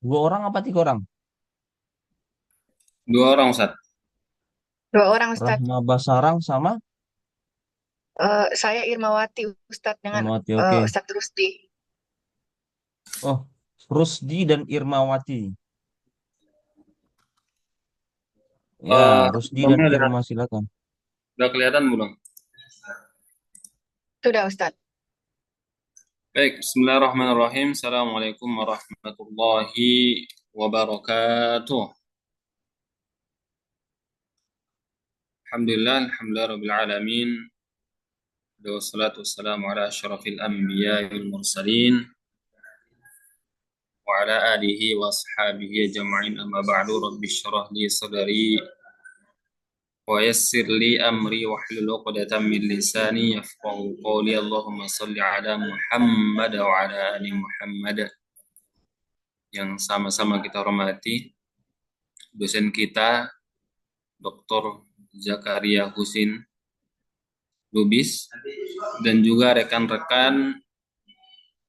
Dua orang apa tiga orang? Dua orang, Ustaz. Dua orang, Ustadz. Rahma Basarang sama Saya Irmawati, Ustadz, dengan Irmawati. Oke. Ustadz Rusdi. Oh, Rusdi dan Irmawati. Ya, Rusdi dan Nomornya Irma silakan. udah kelihatan belum? Sudah, Ustadz. Baik, Bismillahirrahmanirrahim. Assalamualaikum warahmatullahi wabarakatuh. Alhamdulillah rabbil alamin. Wassalatu wassalamu ala asyrafil anbiya'i wal mursalin wa ala alihi wa ashabihi ajma'in, amma ba'du. Rabbi shrah li sadri wa yassir li amri wahlul 'uqdatam min lisani yafqahu qawli. Allahumma shalli ala Muhammad wa ala ali Muhammad. Yang sama-sama kita hormati dosen kita Dr. Zakaria Husin Lubis, dan juga rekan-rekan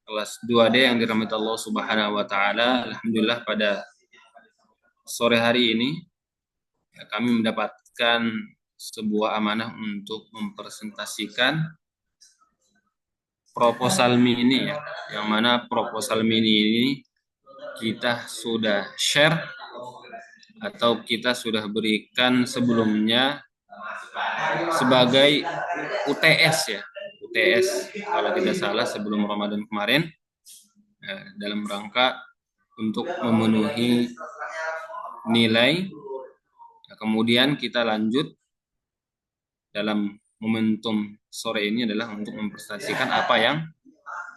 kelas 2D yang dirahmati Allah Subhanahu wa taala. Alhamdulillah pada sore hari ini kami mendapatkan sebuah amanah untuk mempresentasikan proposal mini, yang mana proposal mini ini kita sudah share atau kita sudah berikan sebelumnya sebagai UTS, ya, UTS kalau tidak salah sebelum Ramadan kemarin, dalam rangka untuk memenuhi nilai. Kemudian kita lanjut dalam momentum sore ini adalah untuk mempresentasikan apa yang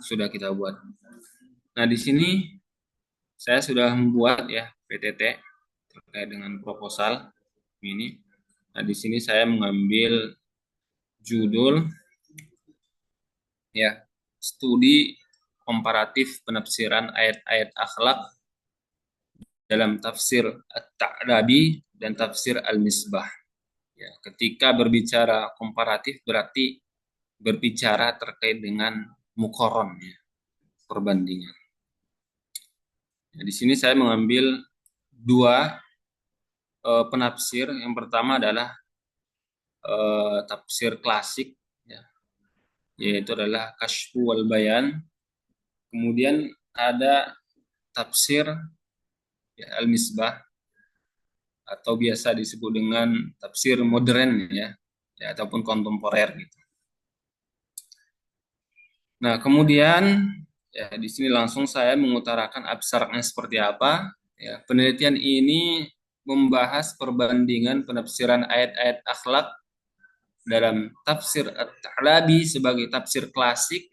sudah kita buat. Nah, di sini saya sudah membuat, ya, PTT terkait dengan proposal ini. Nah, di sini saya mengambil judul, ya, studi komparatif penafsiran ayat-ayat akhlak dalam tafsir At-Ta'labi dan tafsir Al-Misbah. Ya, ketika berbicara komparatif berarti berbicara terkait dengan mukoron, ya, perbandingan. Ya, di sini saya mengambil dua penafsir. Yang pertama adalah tafsir klasik, ya, yaitu adalah Kasyfu wal Bayan. Kemudian ada tafsir, ya, Al-Misbah, atau biasa disebut dengan tafsir modern, ya, ya, ataupun kontemporer gitu. Nah, kemudian, ya, di sini langsung saya mengutarakan abstraknya seperti apa. Ya, penelitian ini membahas perbandingan penafsiran ayat-ayat akhlak dalam tafsir At-Ta'labi sebagai tafsir klasik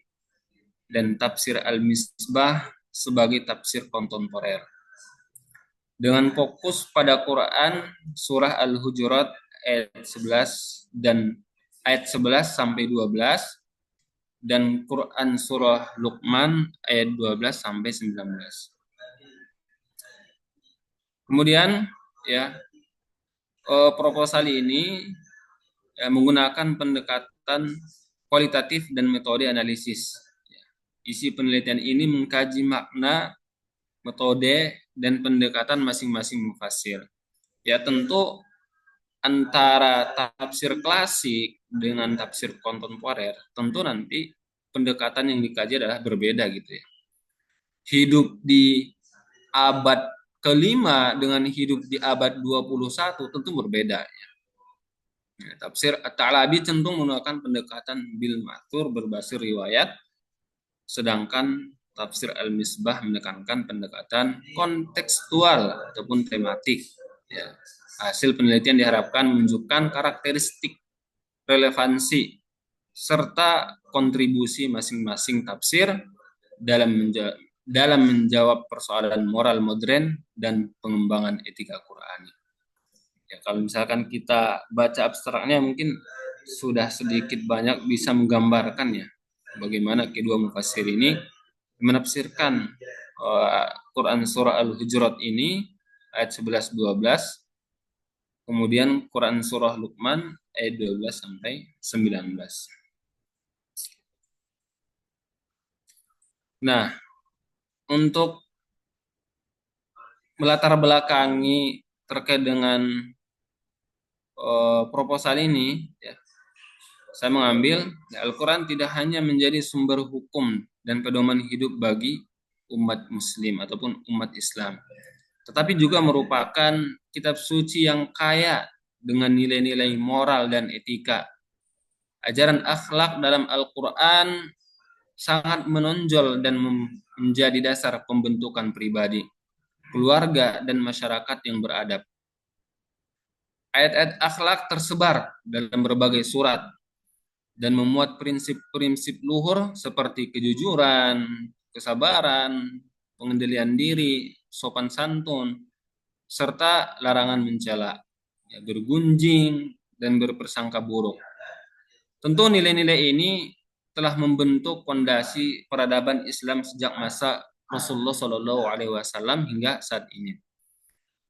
dan tafsir Al-Misbah sebagai tafsir kontemporer. Dengan fokus pada Quran surah Al-Hujurat ayat 11 dan ayat 11 sampai 12, dan Quran surah Luqman ayat 12 sampai 19. Kemudian, ya, proposal ini, ya, menggunakan pendekatan kualitatif dan metode analisis. Isi penelitian ini mengkaji makna, metode, dan pendekatan masing-masing mufassir. Ya, tentu antara tafsir klasik dengan tafsir kontemporer, tentu nanti pendekatan yang dikaji adalah berbeda gitu, ya. Hidup di abad kelima dengan hidup di abad 21 tentu berbeda, ya. Tafsir At-Ta'labi cenderung menggunakan pendekatan bil ma'thur berbasis riwayat, sedangkan tafsir Al-Misbah menekankan pendekatan kontekstual ataupun tematik, ya. Hasil penelitian diharapkan menunjukkan karakteristik, relevansi, serta kontribusi masing-masing tafsir dalam menjawab persoalan moral modern dan pengembangan etika Qurani. Ya, kalau misalkan kita baca abstraknya mungkin sudah sedikit banyak bisa menggambarkan, ya, bagaimana kedua mufassir ini menafsirkan Quran surah Al-Hujurat ini ayat 11-12, kemudian Quran surah Luqman ayat 12 sampai 19. Nah, untuk melatar belakangi terkait dengan proposal ini, ya, saya mengambil Al-Quran tidak hanya menjadi sumber hukum dan pedoman hidup bagi umat Muslim ataupun umat Islam, tetapi juga merupakan kitab suci yang kaya dengan nilai-nilai moral dan etika. Ajaran akhlak dalam Al-Quran sangat menonjol dan menjadi dasar pembentukan pribadi, keluarga, dan masyarakat yang beradab. Ayat-ayat akhlak tersebar dalam berbagai surat dan memuat prinsip-prinsip luhur seperti kejujuran, kesabaran, pengendalian diri, sopan santun, serta larangan mencela, ya, bergunjing, dan berpersangka buruk. Tentu nilai-nilai ini telah membentuk fondasi peradaban Islam sejak masa Rasulullah Shallallahu Alaihi Wasallam hingga saat ini.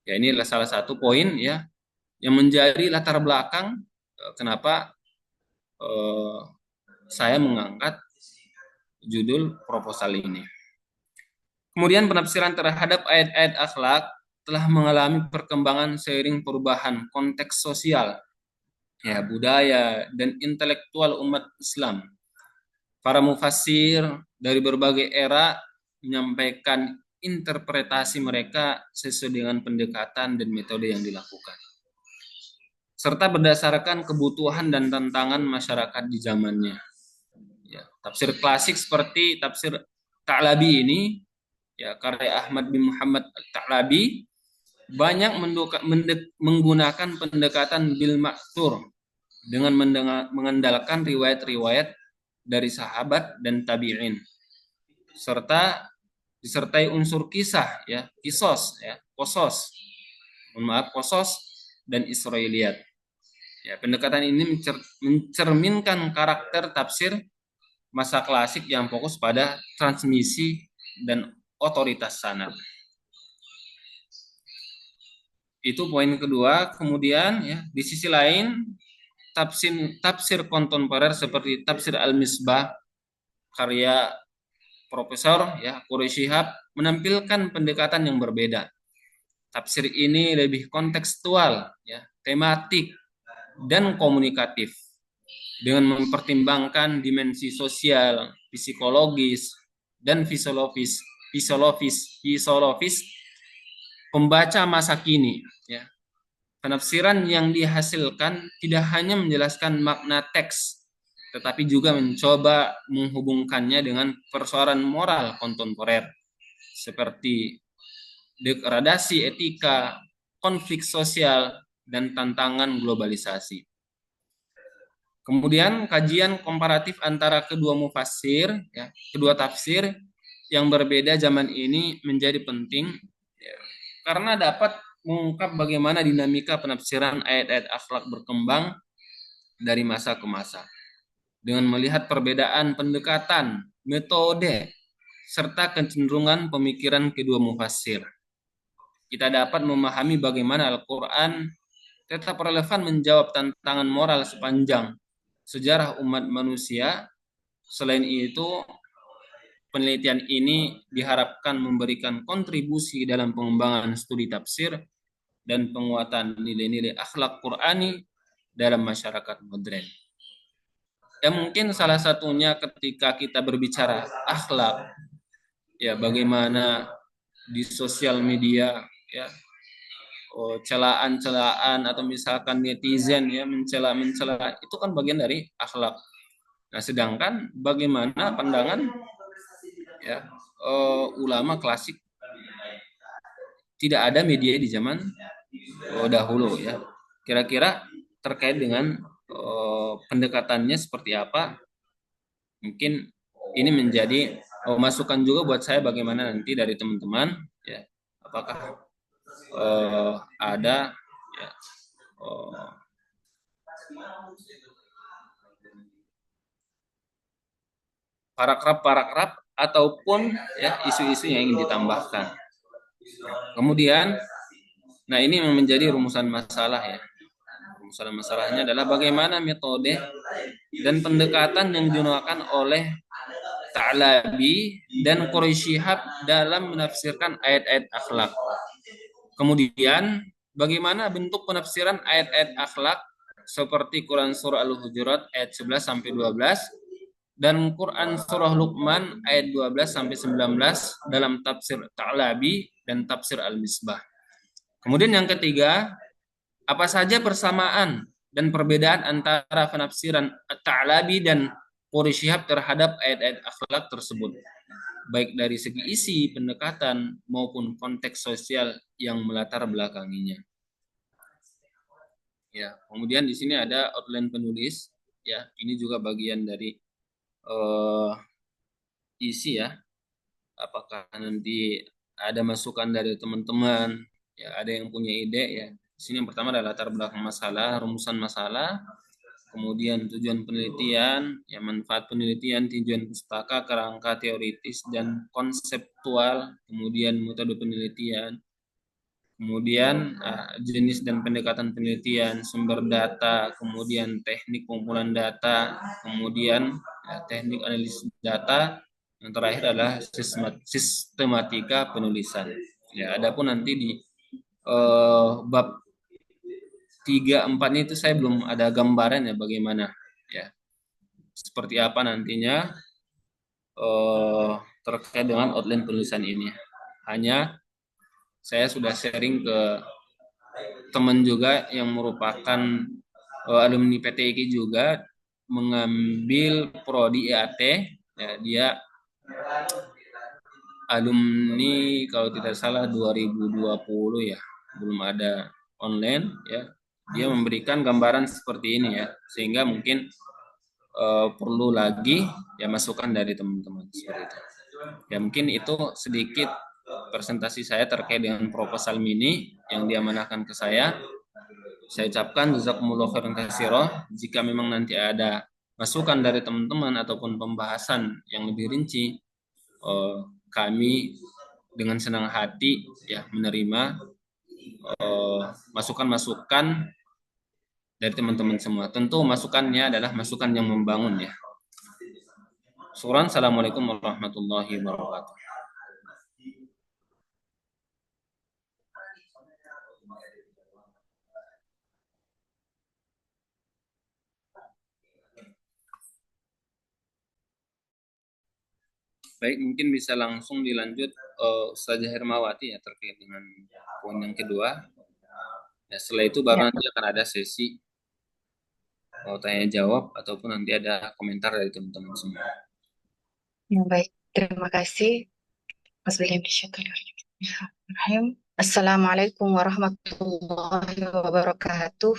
Ya, ini adalah salah satu poin, ya, yang menjadi latar belakang kenapa saya mengangkat judul proposal ini. Kemudian penafsiran terhadap ayat-ayat akhlak telah mengalami perkembangan seiring perubahan konteks sosial, ya, budaya, dan intelektual umat Islam. Para mufassir dari berbagai era menyampaikan interpretasi mereka sesuai dengan pendekatan dan metode yang dilakukan, serta berdasarkan kebutuhan dan tantangan masyarakat di zamannya. Ya, tafsir klasik seperti tafsir Ta'labi ini, ya, karya Ahmad bin Muhammad Ta'labi, banyak menggunakan pendekatan bil ma'thur dengan mengandalkan riwayat-riwayat dari sahabat dan tabi'in, serta disertai unsur kisah, ya, kisos, ya, kosos dan Israiliyat. Ya, pendekatan ini mencerminkan karakter tafsir masa klasik yang fokus pada transmisi dan otoritas sanad. Itu poin kedua. Kemudian, ya, di sisi lain tafsir kontemporer seperti tafsir Al-Misbah karya Profesor, ya, Quraish Shihab menampilkan pendekatan yang berbeda. Tafsir ini lebih kontekstual, ya, tematik, dan komunikatif dengan mempertimbangkan dimensi sosial, psikologis, dan fisiologis pembaca masa kini, ya. Penafsiran yang dihasilkan tidak hanya menjelaskan makna teks, tetapi juga mencoba menghubungkannya dengan persoalan moral kontemporer seperti degradasi etika, konflik sosial, dan tantangan globalisasi. Kemudian kajian komparatif antara kedua mufassir, ya, kedua tafsir yang berbeda zaman ini menjadi penting, ya, karena dapat mengungkap bagaimana dinamika penafsiran ayat-ayat akhlak berkembang dari masa ke masa. Dengan melihat perbedaan pendekatan, metode, serta kecenderungan pemikiran kedua mufassir, kita dapat memahami bagaimana Al-Quran tetap relevan menjawab tantangan moral sepanjang sejarah umat manusia. Selain itu, penelitian ini diharapkan memberikan kontribusi dalam pengembangan studi tafsir dan penguatan nilai-nilai akhlak Qur'ani dalam masyarakat modern. Ya, mungkin salah satunya ketika kita berbicara akhlak, ya, bagaimana di sosial media, ya, celaan-celaan atau misalkan netizen, ya, mencela itu kan bagian dari akhlak. Nah, sedangkan bagaimana pandangan, ya, ulama klasik, tidak ada media di zaman dahulu, ya. Kira-kira terkait dengan pendekatannya seperti apa? Mungkin ini menjadi masukan juga buat saya bagaimana nanti dari teman-teman, ya, apakah ada, ya, paragraf-paragraf ataupun, ya, isu-isu yang ingin ditambahkan. Kemudian, nah, ini yang menjadi rumusan masalah, ya. Rumusan masalahnya adalah bagaimana metode dan pendekatan yang digunakan oleh Ta'labi dan Quraish Shihab dalam menafsirkan ayat-ayat akhlak. Kemudian, bagaimana bentuk penafsiran ayat-ayat akhlak seperti Quran Surah Al-Hujurat ayat 11 sampai 12 dan Quran Surah Luqman ayat 12 sampai 19 dalam tafsir Ta'labi dan tafsir Al-Misbah. Kemudian yang ketiga, apa saja persamaan dan perbedaan antara penafsiran At-Ta'labi dan Qori Shihab terhadap ayat-ayat akhlak tersebut, baik dari segi isi, pendekatan, maupun konteks sosial yang melatar belakanginya. Ya, kemudian di sini ada outline penulis. Ya, ini juga bagian dari isi ya. Apakah nanti ada masukan dari teman-teman? Ya, ada yang punya ide ya. Di sini yang pertama adalah latar belakang masalah, rumusan masalah, kemudian tujuan penelitian, ya manfaat penelitian, tujuan pustaka, kerangka teoritis dan konseptual, kemudian metode penelitian, kemudian jenis dan pendekatan penelitian, sumber data, kemudian teknik pengumpulan data, kemudian teknik analisis data, yang terakhir adalah sistematika penulisan. Ya, adapun nanti di bab 3, 4 itu saya belum ada gambaran ya bagaimana ya seperti apa nantinya terkait dengan outline penulisan ini. Hanya saya sudah sharing ke teman juga yang merupakan alumni PTIK juga mengambil prodi IAT ya, dia alumni kalau tidak salah 2020 ya, belum ada online ya. Dia memberikan gambaran seperti ini ya, sehingga mungkin perlu lagi ya masukan dari teman-teman seperti itu. Ya mungkin itu sedikit presentasi saya terkait dengan proposal mini yang diamanahkan ke saya. Saya ucapkan jazakumullah khairan katsira. Jika memang nanti ada masukan dari teman-teman ataupun pembahasan yang lebih rinci, kami dengan senang hati ya menerima masukan-masukan dari teman-teman semua. Tentu masukannya adalah masukan yang membangun ya. Syukran. Assalamualaikum warahmatullahi wabarakatuh. Baik, mungkin bisa langsung dilanjut Ustazah Hermawati ya terkait dengan poin yang kedua. Ya, setelah itu baru nanti akan ada sesi tanya jawab ataupun nanti ada komentar dari teman-teman semua. Ya, baik, terima kasih. Bismillahirrahmanirrahim. Assalamualaikum warahmatullahi wabarakatuh.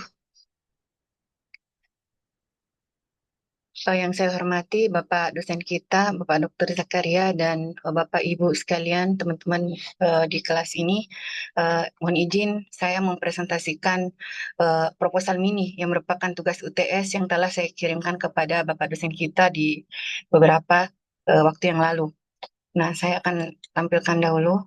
Yang saya hormati Bapak dosen kita, Bapak Dr. Zakaria, dan Bapak Ibu sekalian, teman-teman di kelas ini. Mohon izin saya mempresentasikan proposal mini yang merupakan tugas UTS yang telah saya kirimkan kepada Bapak dosen kita di beberapa waktu yang lalu. Nah, saya akan tampilkan dahulu.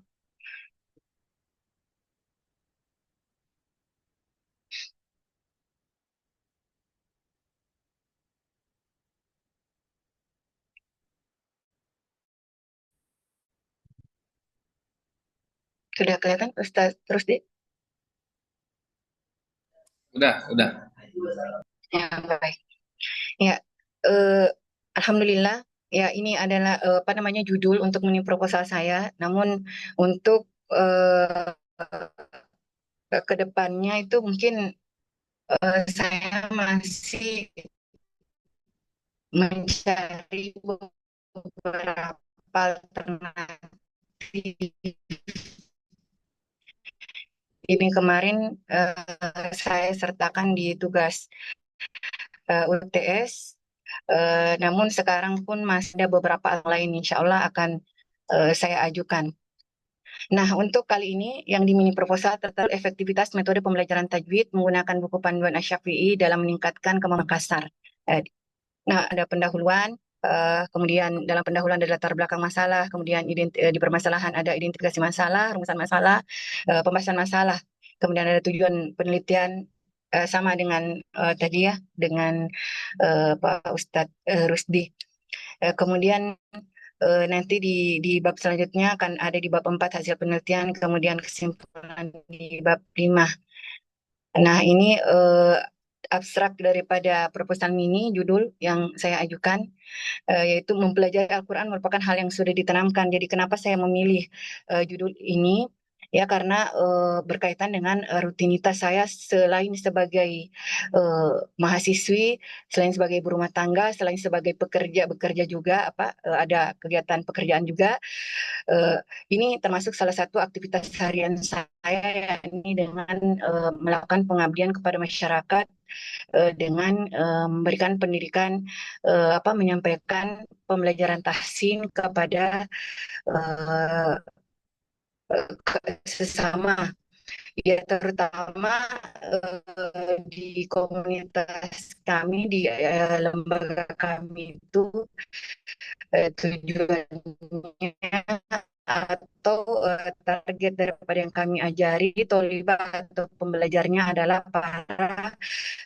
Sudah kelihatan Ustaz Rusdi? Udah. Ya, baik. Ya, alhamdulillah. Ya, ini adalah apa namanya judul untuk mini proposal saya. Namun untuk ke depannya itu mungkin saya masih mencari beberapa alternatif. Ini kemarin saya sertakan di tugas UTS, namun sekarang pun masih ada beberapa lain, insya Allah akan saya ajukan. Nah, untuk kali ini yang di mini proposal tentang efektivitas metode pembelajaran tajwid menggunakan buku panduan Asy-Syafi'i dalam meningkatkan kemampuan kasar. Nah, ada pendahuluan, kemudian dalam pendahuluan ada latar belakang masalah, kemudian di permasalahan ada identifikasi masalah, rumusan masalah, pembahasan masalah, kemudian ada tujuan penelitian sama dengan tadi ya, dengan Pak Ustadz Rusdi. Kemudian nanti di bab selanjutnya akan ada di bab 4 hasil penelitian, kemudian kesimpulan di bab 5. Nah, ini abstrak daripada proposal mini judul yang saya ajukan, yaitu mempelajari Al-Quran merupakan hal yang sudah ditanamkan. Jadi kenapa saya memilih judul ini? Ya karena berkaitan dengan rutinitas saya selain sebagai mahasiswi, selain sebagai ibu rumah tangga, selain sebagai pekerja bekerja juga ada kegiatan pekerjaan juga. Eh, ini termasuk salah satu aktivitas harian saya yakni dengan melakukan pengabdian kepada masyarakat dengan memberikan pendidikan menyampaikan pembelajaran tahsin kepada eh, sesama ya terutama di komunitas kami di lembaga kami itu tujuannya atau target daripada yang kami ajari tolibah atau pembelajarnya adalah para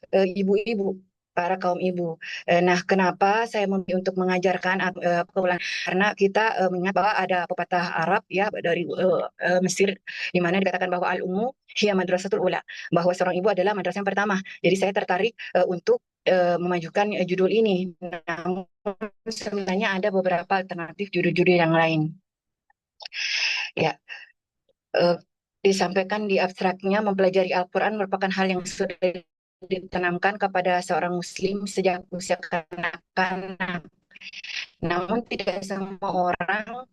ibu-ibu, para kaum ibu. Nah, kenapa saya memilih untuk mengajarkan karena kita mengingat bahwa ada pepatah Arab ya dari Mesir di mana dikatakan bahwa al-ummu hiya madrasatul ula, bahwa seorang ibu adalah madrasah yang pertama. Jadi saya tertarik untuk memajukan judul ini. Namun sebenarnya ada beberapa alternatif judul-judul yang lain. Ya, eh, disampaikan di abstraknya mempelajari Al-Quran merupakan hal yang sudah ditanamkan kepada seorang muslim sejak usia kanak-kanak. Namun tidak semua orang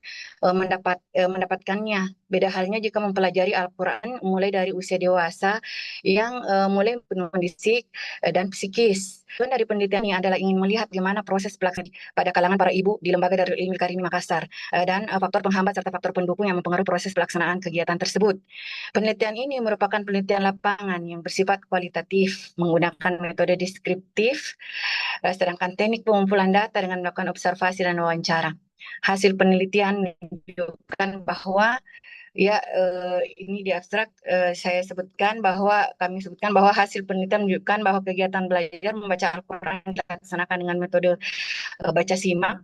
mendapatkannya. Beda halnya jika mempelajari Al-Quran mulai dari usia dewasa yang mulai penuh kondisi dan psikis. Tujuan dari penelitian ini adalah ingin melihat bagaimana proses pelaksanaan pada kalangan para ibu di Lembaga Darul Ilmi Karimi Makassar dan faktor penghambat serta faktor pendukung yang mempengaruhi proses pelaksanaan kegiatan tersebut. Penelitian ini merupakan penelitian lapangan yang bersifat kualitatif menggunakan metode deskriptif, sedangkan teknik pengumpulan data dengan melakukan observasi dan wawancara. Hasil penelitian menunjukkan bahwa ini di abstrak saya sebutkan bahwa kami sebutkan bahwa hasil penelitian menunjukkan bahwa kegiatan belajar membaca Al-Quran dilaksanakan dengan metode baca simak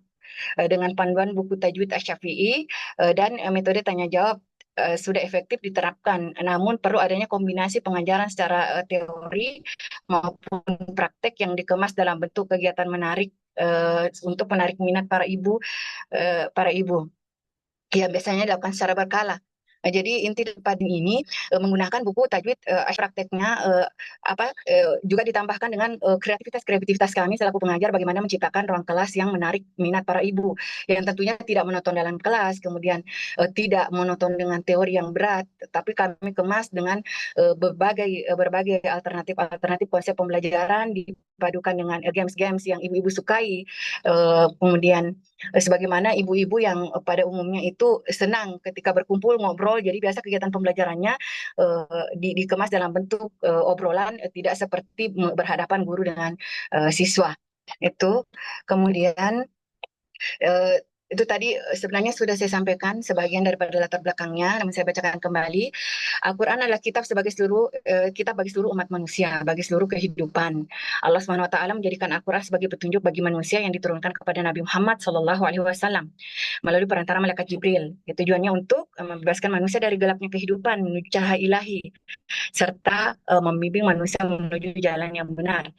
dengan panduan buku tajwid Asy-Syafi'i dan metode tanya jawab sudah efektif diterapkan. Namun perlu adanya kombinasi pengajaran secara teori maupun praktek yang dikemas dalam bentuk kegiatan menarik untuk menarik minat para ibu. Ya biasanya dilakukan secara berkala. Jadi inti dari ini menggunakan buku tajwid prakteknya juga ditambahkan dengan kreativitas kami selaku pengajar bagaimana menciptakan ruang kelas yang menarik minat para ibu yang tentunya tidak monoton dalam kelas, kemudian tidak monoton dengan teori yang berat, tapi kami kemas dengan berbagai alternatif konsep pembelajaran dipadukan dengan games-games yang ibu-ibu sukai, kemudian sebagaimana ibu-ibu yang pada umumnya itu senang ketika berkumpul ngobrol, jadi biasa kegiatan pembelajarannya dikemas dalam bentuk obrolan, tidak seperti berhadapan guru dengan siswa. Itu kemudian eh, itu tadi sebenarnya sudah saya sampaikan sebagian daripada latar belakangnya, namun saya bacakan kembali. Al-Quran adalah kitab bagi seluruh umat manusia, bagi seluruh kehidupan. Allah Subhanahu wa taala menjadikan Al-Quran sebagai petunjuk bagi manusia yang diturunkan kepada Nabi Muhammad Shallallahu alaihi wasallam melalui perantara malaikat Jibril. Tujuannya untuk membebaskan manusia dari gelapnya kehidupan menuju cahaya ilahi serta membimbing manusia menuju jalan yang benar.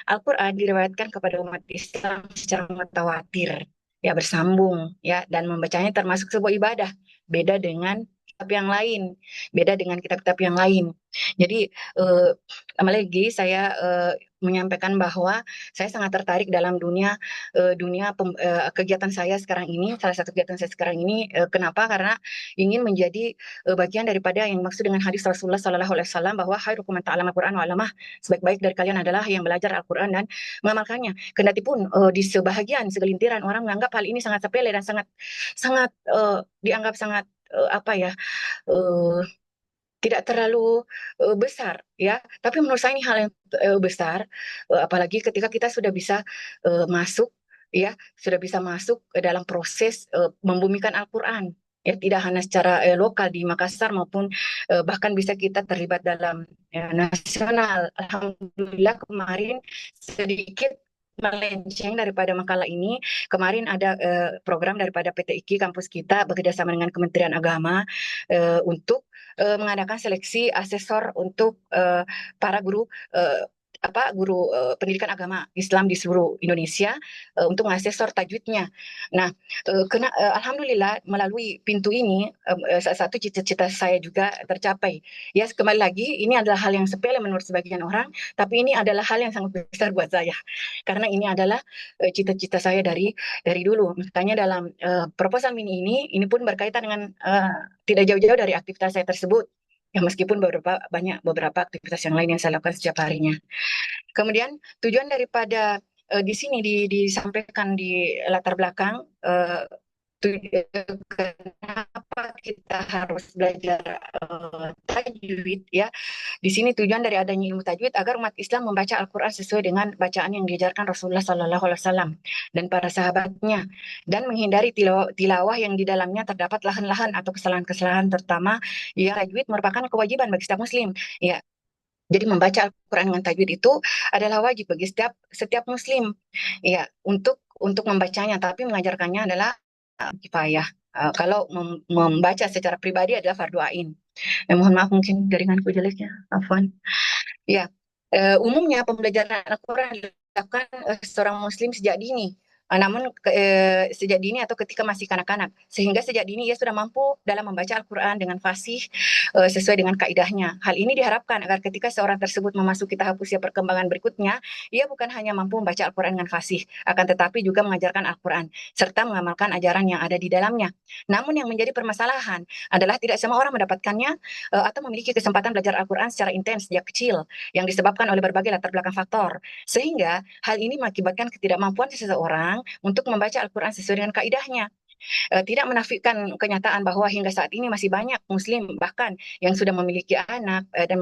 Al-Quran diriwayatkan kepada umat Islam secara mutawatir, ya bersambung, ya dan membacanya termasuk sebuah ibadah. Beda dengan kitab yang lain, beda dengan kitab-kitab yang lain. Jadi lagi saya menyampaikan bahwa saya sangat tertarik dalam dunia kegiatan saya sekarang ini. Salah satu kegiatan saya sekarang ini, kenapa? Karena ingin menjadi bagian daripada yang maksud dengan hadis Rasulullah Sallallahu Alaihi Wasallam bahwa khairukum man ta'allama Al-Quran wa 'allamah, sebaik-baik dari kalian adalah yang belajar Al-Quran dan mengamalkannya. Kendati pun di segelintiran orang menganggap hal ini sangat sepele dan sangat sangat dianggap sangat uh, tidak terlalu besar ya, tapi menurut saya ini hal yang besar, apalagi ketika kita sudah bisa masuk ya, sudah bisa masuk ke dalam proses membumikan Al-Quran ya, tidak hanya secara lokal di Makassar maupun bahkan bisa kita terlibat dalam nasional. Alhamdulillah kemarin sedikit melenceng daripada makalah ini, kemarin ada program daripada PT IKI kampus kita bekerjasama dengan Kementerian Agama untuk mengadakan seleksi asesor untuk para guru guru pendidikan agama Islam di seluruh Indonesia untuk mengasesor tajwidnya. Nah, alhamdulillah melalui pintu ini salah satu cita-cita saya juga tercapai. Ya, kembali lagi ini adalah hal yang sepele menurut sebagian orang, tapi ini adalah hal yang sangat besar buat saya. Karena ini adalah cita-cita saya dari dulu. Makanya dalam proposal mini ini pun berkaitan dengan tidak jauh-jauh dari aktivitas saya tersebut. Ya, meskipun banyak beberapa aktivitas yang lain yang saya lakukan setiap harinya. Kemudian tujuan daripada di sini disampaikan di latar belakang kenapa kita harus belajar tajwid ya. Di sini tujuan dari adanya ilmu tajwid agar umat Islam membaca Al-Quran sesuai dengan bacaan yang diajarkan Rasulullah SAW dan para sahabatnya, dan menghindari tilawah yang di dalamnya terdapat lahan-lahan atau kesalahan-kesalahan, terutama ya tajwid merupakan kewajiban bagi setiap muslim ya. Jadi membaca Al-Quran dengan tajwid itu adalah wajib bagi setiap muslim ya untuk membacanya, tapi mengajarkannya adalah kifayah. Kalau membaca secara pribadi adalah fardu ain. Mohon maaf mungkin jaringanku jelek ya, afwan. Ya, umumnya pembelajaran Al-Quran dilakukan seorang muslim sejak dini. Namun sejak dini atau ketika masih kanak-kanak, sehingga sejak dini ia sudah mampu dalam membaca Al-Quran dengan fasih sesuai dengan kaidahnya. Hal ini diharapkan agar ketika seorang tersebut memasuki tahap usia perkembangan berikutnya, ia bukan hanya mampu membaca Al-Quran dengan fasih, akan tetapi juga mengajarkan Al-Quran serta mengamalkan ajaran yang ada di dalamnya. Namun yang menjadi permasalahan adalah tidak semua orang mendapatkannya atau memiliki kesempatan belajar Al-Quran secara intens sejak kecil, yang disebabkan oleh berbagai latar belakang faktor. Sehingga hal ini mengakibatkan ketidakmampuan seseorang untuk membaca Al-Quran sesuai dengan kaidahnya. Tidak menafikan kenyataan bahwa hingga saat ini masih banyak muslim bahkan yang sudah memiliki anak dan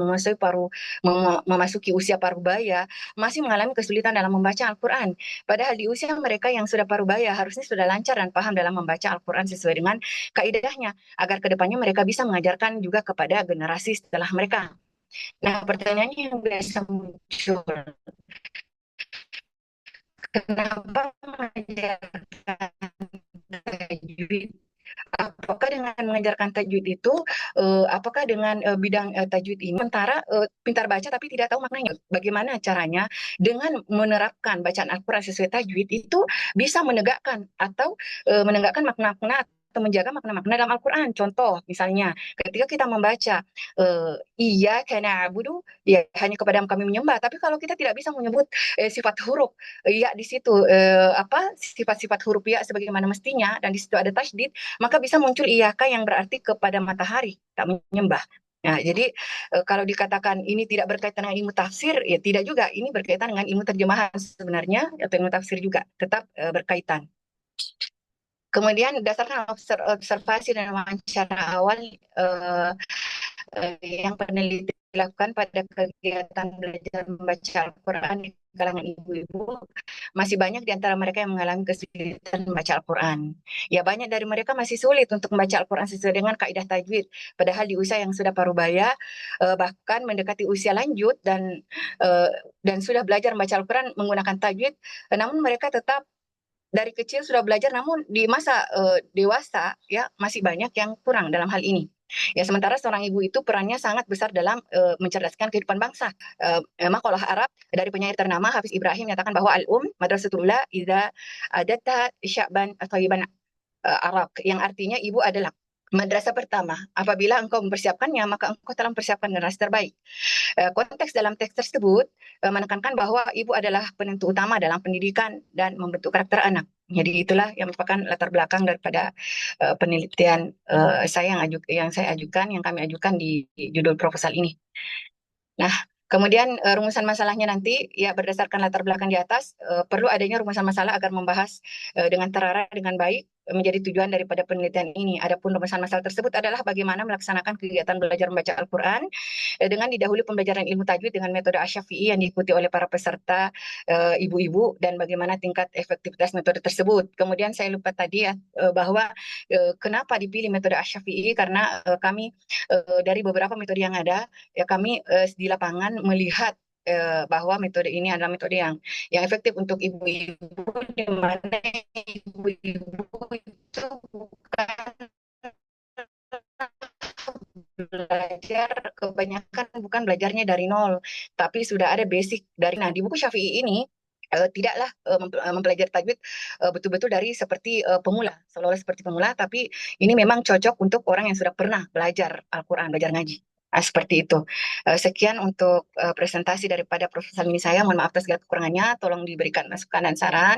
memasuki usia parubaya masih mengalami kesulitan dalam membaca Al-Quran. Padahal di usia mereka yang sudah parubaya harusnya sudah lancar dan paham dalam membaca Al-Quran sesuai dengan kaidahnya, agar kedepannya mereka bisa mengajarkan juga kepada generasi setelah mereka. Nah, pertanyaannya yang biasa muncul, kenapa mengajarkan tajwid? Apakah dengan mengajarkan tajwid itu, apakah dengan bidang tajwid ini, sementara pintar baca tapi tidak tahu maknanya? Bagaimana caranya dengan menerapkan bacaan Al-Quran sesuai tajwid itu bisa menegakkan atau menegakkan makna-makna atau menjaga makna-makna dalam Al-Quran. Contoh, misalnya, ketika kita membaca Iyyaka na'budu, ya hanya kepada kami menyembah. Tapi kalau kita tidak bisa menyebut sifat huruf ya di situ sifat-sifat huruf ya sebagaimana mestinya, dan di situ ada tasydid, maka bisa muncul iyaka yang berarti kepada matahari, tak menyembah. Nah, jadi kalau dikatakan ini tidak berkaitan dengan ilmu tafsir, ya tidak juga. Ini berkaitan dengan ilmu terjemahan sebenarnya, atau ilmu tafsir juga tetap berkaitan. Kemudian berdasarkan observasi dan wawancara awal yang peneliti dilakukan pada kegiatan belajar membaca Al-Quran di kalangan ibu-ibu, masih banyak di antara mereka yang mengalami kesulitan membaca Al-Quran. Ya, banyak dari mereka masih sulit untuk membaca Al-Quran sesuai dengan kaidah tajwid, padahal di usia yang sudah parubaya, bahkan mendekati usia lanjut dan sudah belajar membaca Al-Quran menggunakan tajwid, namun mereka tetap dari kecil sudah belajar, namun di masa dewasa ya masih banyak yang kurang dalam hal ini. Ya, sementara seorang ibu itu perannya sangat besar dalam mencerdaskan kehidupan bangsa. Makalah Arab dari penyair ternama Hafiz Ibrahim menyatakan bahwa madrasatul ula idza adatta sya'ban thayyiban Arab, yang artinya ibu adalah madrasah pertama. Apabila engkau mempersiapkannya, maka engkau telah mempersiapkan generasi terbaik. Konteks dalam teks tersebut menekankan bahwa ibu adalah penentu utama dalam pendidikan dan membentuk karakter anak. Jadi itulah yang merupakan latar belakang daripada penelitian yang saya ajukan, yang kami ajukan di judul proposal ini. Nah, kemudian rumusan masalahnya nanti ya berdasarkan latar belakang di atas, perlu adanya rumusan masalah agar membahas dengan terarah dengan baik menjadi tujuan daripada penelitian ini. Adapun rumusan masalah tersebut adalah bagaimana melaksanakan kegiatan belajar membaca Al-Quran dengan didahului pembelajaran ilmu tajwid dengan metode Asy-Syafi'i yang diikuti oleh para peserta ibu-ibu, dan bagaimana tingkat efektivitas metode tersebut. Kemudian saya lupa tadi ya bahwa kenapa dipilih metode Asy-Syafi'i, karena kami dari beberapa metode yang ada ya kami di lapangan melihat bahwa metode ini adalah metode yang efektif untuk ibu-ibu, di mana ibu-ibu itu bukan belajar, kebanyakan bukan belajarnya dari nol, tapi sudah ada basic dari. Nah, di buku Syafi'i ini tidaklah mempelajari tajwid betul-betul dari seperti pemula, seolah-olah seperti pemula, tapi ini memang cocok untuk orang yang sudah pernah belajar Al-Quran, belajar ngaji. Seperti itu. Sekian untuk presentasi daripada Profesor ini saya. Mohon maaf atas segala kekurangannya. Tolong diberikan masukan dan saran.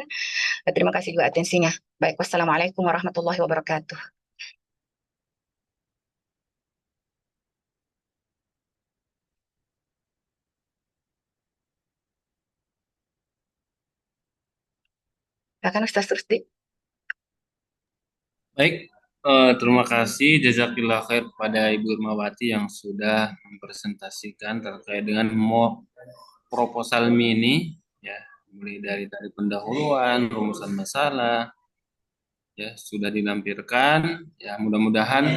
Terima kasih juga atensinya. Baik, wassalamualaikum warahmatullahi wabarakatuh. Silakan Ustaz Rusdi. Baik, terima kasih jazakillah khair kepada Ibu Irmawati yang sudah mempresentasikan terkait dengan proposal mini, ya, mulai dari pendahuluan, rumusan masalah, ya, sudah dilampirkan. Ya, mudah-mudahan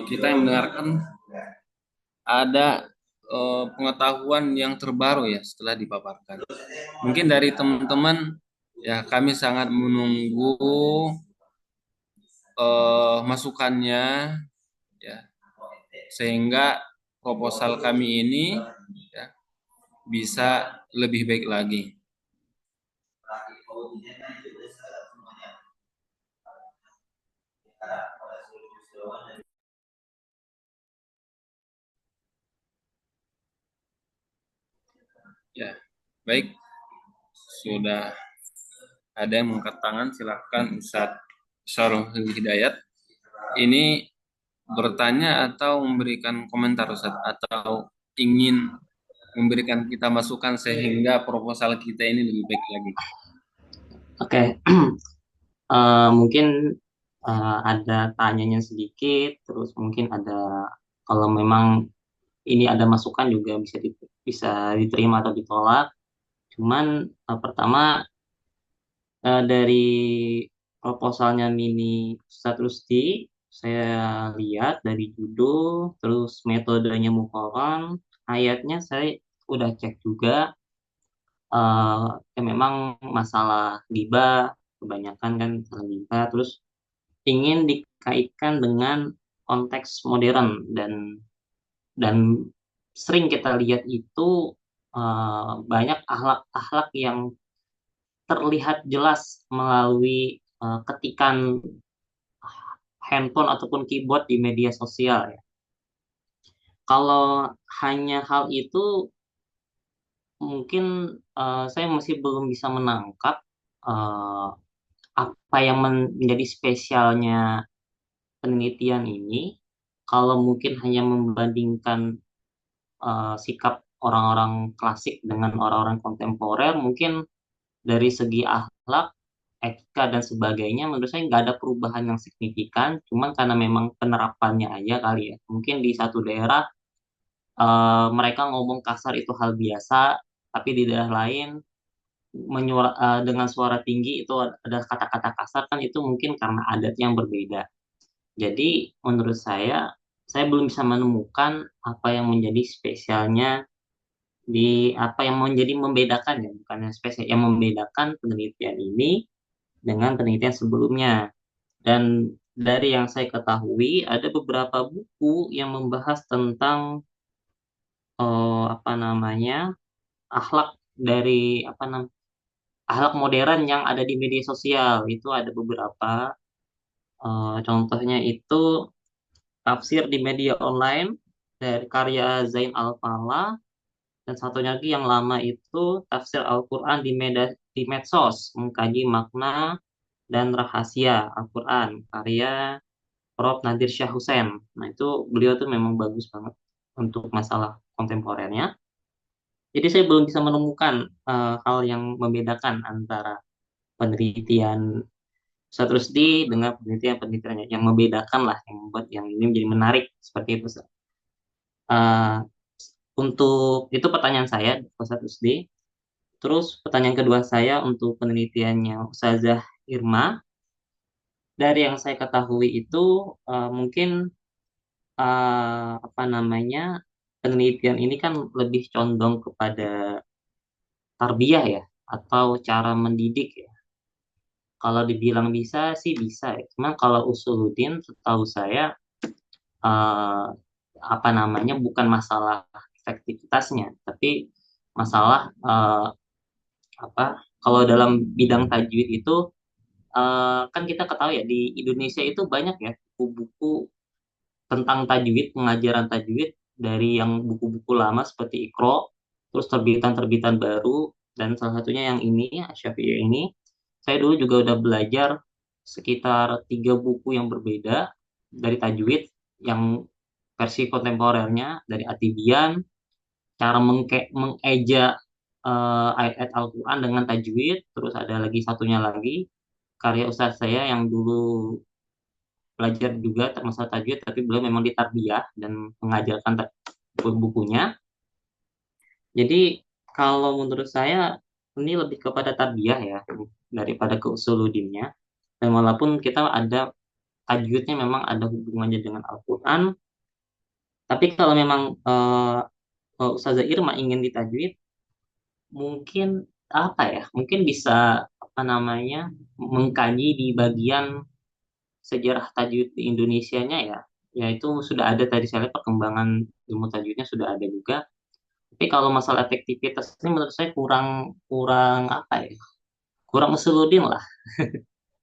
kita yang mendengarkan ada pengetahuan yang terbaru ya setelah dipaparkan. Mungkin dari teman-teman, ya, kami sangat menunggu masukannya, ya, sehingga proposal kami ini, ya, bisa lebih baik lagi. Ya, baik, sudah ada yang mengangkat tangan, silakan Ustadz Syarul Hidayat. Ini bertanya atau memberikan komentar, Ustadz, atau ingin memberikan kita masukan sehingga proposal kita ini lebih baik lagi. Oke, mungkin ada tanyanya sedikit, terus mungkin ada, kalau memang ini ada masukan juga bisa diterima atau ditolak. Cuman pertama dari proposalnya Mini Ustadz Rusdi, saya lihat dari judul, terus metodenya Muqarran, ayatnya saya udah cek juga. Ya memang masalah ghibah kebanyakan kan masalah ghibah, terus ingin dikaitkan dengan konteks modern, dan sering kita lihat itu banyak akhlak-akhlak yang terlihat jelas melalui ketikan handphone ataupun keyboard di media sosial ya. Kalau hanya hal itu mungkin saya masih belum bisa menangkap eh, apa yang menjadi spesialnya penelitian ini. Kalau mungkin hanya membandingkan sikap orang-orang klasik dengan orang-orang kontemporer, mungkin dari segi akhlak, etika dan sebagainya, menurut saya nggak ada perubahan yang signifikan. Cuman karena memang penerapannya aja kali ya. Mungkin di satu daerah mereka ngomong kasar itu hal biasa, tapi di daerah lain dengan suara tinggi itu ada kata-kata kasar, kan itu mungkin karena adat yang berbeda. Jadi menurut saya belum bisa menemukan apa yang menjadi spesialnya, di apa yang menjadi membedakan ya, bukan yang spesial, yang membedakan penelitian ini dengan penelitian sebelumnya. Dan dari yang saya ketahui ada beberapa buku yang membahas tentang apa namanya, akhlak dari apa namanya, akhlak modern yang ada di media sosial. Itu ada beberapa, contohnya itu tafsir di media online dari karya Zain Al-Fala, dan satunya lagi yang lama itu tafsir Al-Quran di medsos, mengkaji makna dan rahasia Al-Quran karya Prof. Nadir Syah Hussein. Nah itu beliau tuh memang bagus banget untuk masalah kontemporernya. Jadi saya belum bisa menemukan hal yang membedakan antara penelitian Ustadz Rusdi dengan penelitian-penelitiannya, yang membedakan lah, yang membuat yang ini menjadi menarik seperti itu, Ustaz. Eh, untuk itu pertanyaan saya, Ustadz Rusdi. Terus pertanyaan kedua saya untuk penelitiannya Ustazah Irma. Dari yang saya ketahui itu mungkin apa namanya, penelitian ini kan lebih condong kepada tarbiyah ya, atau cara mendidik ya. Kalau dibilang bisa sih bisa ya. Cuma kalau usuluddin setahu saya eh, apa namanya bukan masalah efektivitasnya, tapi masalah apa kalau dalam bidang tajwid itu kan kita ketahui ya di Indonesia itu banyak ya buku-buku tentang tajwid, pengajaran tajwid dari yang buku-buku lama seperti Iqra, terus terbitan-terbitan baru, dan salah satunya yang ini, Asy-Syafi'i ini. Saya dulu juga udah belajar sekitar 3 buku yang berbeda dari tajwid, yang versi kontemporernya dari Atibian, cara mengeja ayat-ayat Al-Quran dengan tajwid, terus ada lagi satunya lagi, karya ustadz saya yang dulu belajar juga termasuk tajwid tapi beliau memang di tarbiyah dan mengajarkan bukunya. Jadi kalau menurut saya ini lebih kepada tarbiyah ya daripada ke usuluddinnya. Dan walaupun kita ada tajwidnya memang ada hubungannya dengan Al-Quran, tapi kalau memang Ustazah Irma ingin ditajwid, mungkin apa ya? Mungkin bisa apa namanya mengkaji di bagian sejarah tajwid di Indonesianya ya, yaitu sudah ada tadi saya lihat perkembangan ilmu tajwidnya sudah ada juga. Tapi kalau masalah efektivitas ini menurut saya kurang kurang apa ya, kurang usuludin lah,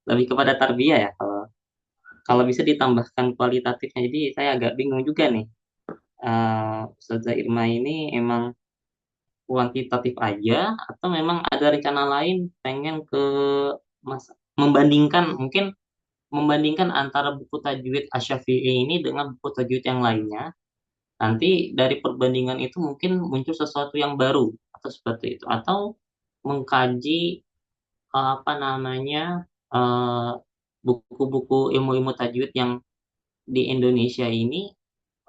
lebih kepada tarbiyah ya. Kalau kalau bisa ditambahkan kualitatifnya, jadi saya agak bingung juga nih. Ustazah Irma ini emang kuantitatif aja atau memang ada rencana lain pengen ke mas membandingkan mungkin membandingkan antara buku tajwid Asy-Syafi'i ini dengan buku tajwid yang lainnya. Nanti dari perbandingan itu mungkin muncul sesuatu yang baru atau seperti itu atau mengkaji apa namanya eh, buku-buku ilmu-ilmu tajwid yang di Indonesia ini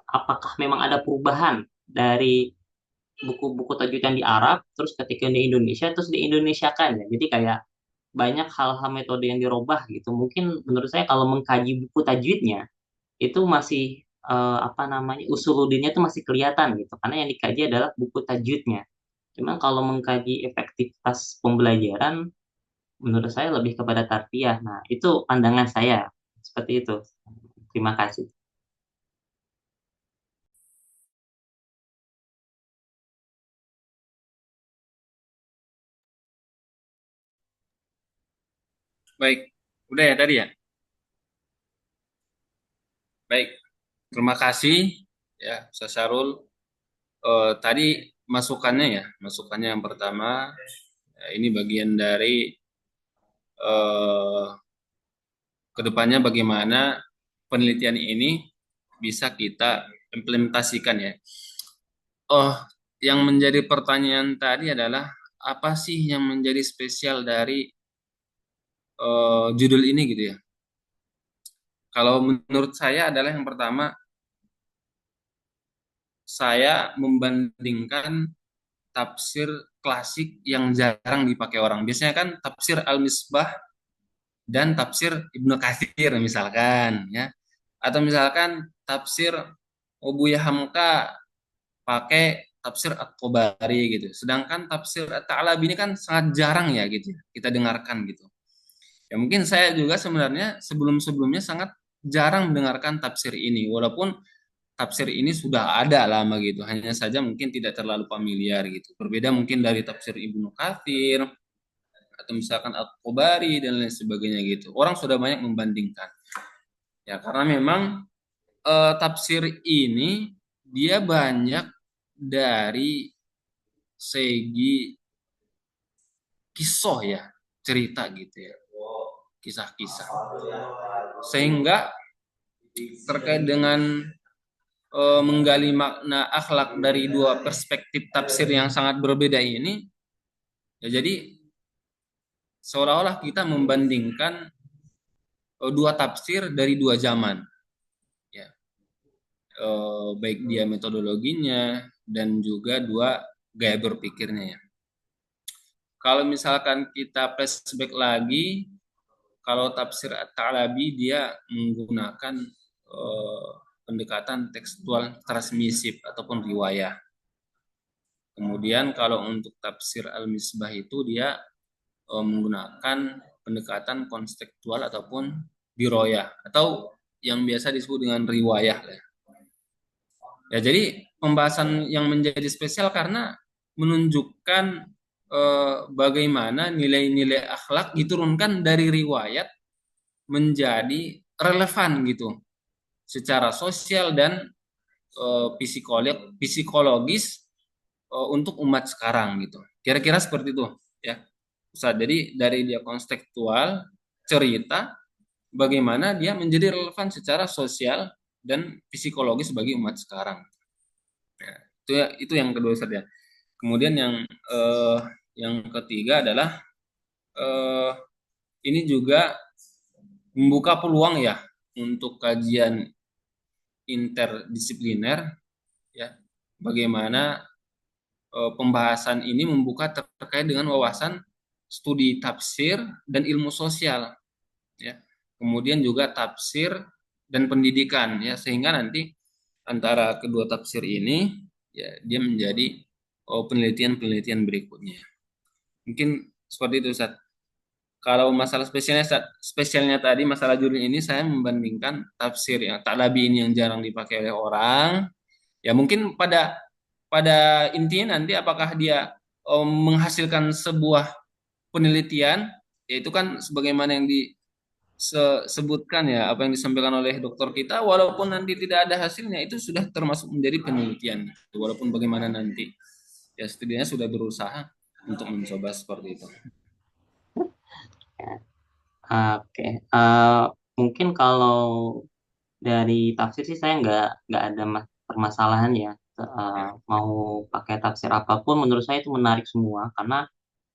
apakah memang ada perubahan dari buku-buku tajwid yang di Arab terus ketika di Indonesia terus di Indonesiakan ya. Jadi kayak banyak hal-hal metode yang dirubah gitu. Mungkin menurut saya kalau mengkaji buku tajwidnya itu masih apa namanya usuluddinnya itu masih kelihatan gitu karena yang dikaji adalah buku tajwidnya. Cuma kalau mengkaji efektivitas pembelajaran menurut saya lebih kepada tarbiyah. Nah, itu pandangan saya seperti itu. Terima kasih. Baik, udah ya tadi ya. Baik, terima kasih ya Ustaz Syarul. Tadi masukannya yang pertama, ya, ini bagian dari eh, kedepannya bagaimana penelitian ini bisa kita implementasikan ya. Oh, yang menjadi pertanyaan tadi adalah apa sih yang menjadi spesial dari judul ini gitu ya? Kalau menurut saya adalah yang pertama, saya membandingkan tafsir klasik yang jarang dipakai orang. Biasanya kan tafsir Al-Misbah dan tafsir Ibnu Katsir misalkan ya. Atau misalkan tafsir Ubuya Hamka pakai tafsir At-Tabari gitu. Sedangkan tafsir At-Ta'labi ini kan sangat jarang ya gitu ya, kita dengarkan gitu. Ya mungkin saya juga sebenarnya sebelum-sebelumnya sangat jarang mendengarkan tafsir ini walaupun tafsir ini sudah ada lama gitu. Hanya saja mungkin tidak terlalu familiar gitu. Berbeda mungkin dari tafsir Ibnu Katsir atau misalkan At-Tabari dan lain sebagainya gitu. Orang sudah banyak membandingkan. Ya karena memang tafsir ini dia banyak dari segi kisah ya, cerita gitu ya. Kisah-kisah. Sehingga terkait dengan menggali makna akhlak dari dua perspektif tafsir yang sangat berbeda ini, ya jadi seolah-olah kita membandingkan dua tafsir dari dua zaman, ya, baik dia metodologinya dan juga dua gaya berpikirnya ya. Kalau misalkan kita flashback lagi, kalau tafsir At-Ta'labi dia menggunakan pendekatan tekstual transmisif ataupun riwayah. Kemudian kalau untuk tafsir Al-Misbah itu dia menggunakan pendekatan konstekstual ataupun diroyah atau yang biasa disebut dengan riwayah. Ya, jadi pembahasan yang menjadi spesial karena menunjukkan bagaimana nilai-nilai akhlak diturunkan dari riwayat menjadi relevan gitu secara sosial dan psikologis untuk umat sekarang gitu. Kira-kira seperti itu ya. Ustaz, jadi dari dia konstekstual cerita bagaimana dia menjadi relevan secara sosial dan psikologis bagi umat sekarang. Ya, itu yang kedua Ustaz ya. Kemudian yang ketiga adalah eh, ini juga membuka peluang ya untuk kajian interdisipliner ya. Bagaimana pembahasan ini membuka terkait dengan wawasan studi tafsir dan ilmu sosial ya. Kemudian juga tafsir dan pendidikan ya, sehingga nanti antara kedua tafsir ini ya dia menjadi penelitian-penelitian berikutnya. Mungkin seperti itu Ustaz. Kalau masalah spesialnya tadi masalah judul ini saya membandingkan tafsir yang Ta'labi ini yang jarang dipakai oleh orang. Ya mungkin pada intinya nanti apakah dia menghasilkan sebuah penelitian, yaitu kan sebagaimana yang disebutkan ya apa yang disampaikan oleh dokter kita, walaupun nanti tidak ada hasilnya itu sudah termasuk menjadi penelitian. Walaupun bagaimana nanti ya setidaknya sudah berusaha untuk mencoba seperti itu. Oke, mungkin kalau dari tafsir sih saya nggak ada permasalahan ya. Mau pakai tafsir apapun menurut saya itu menarik semua karena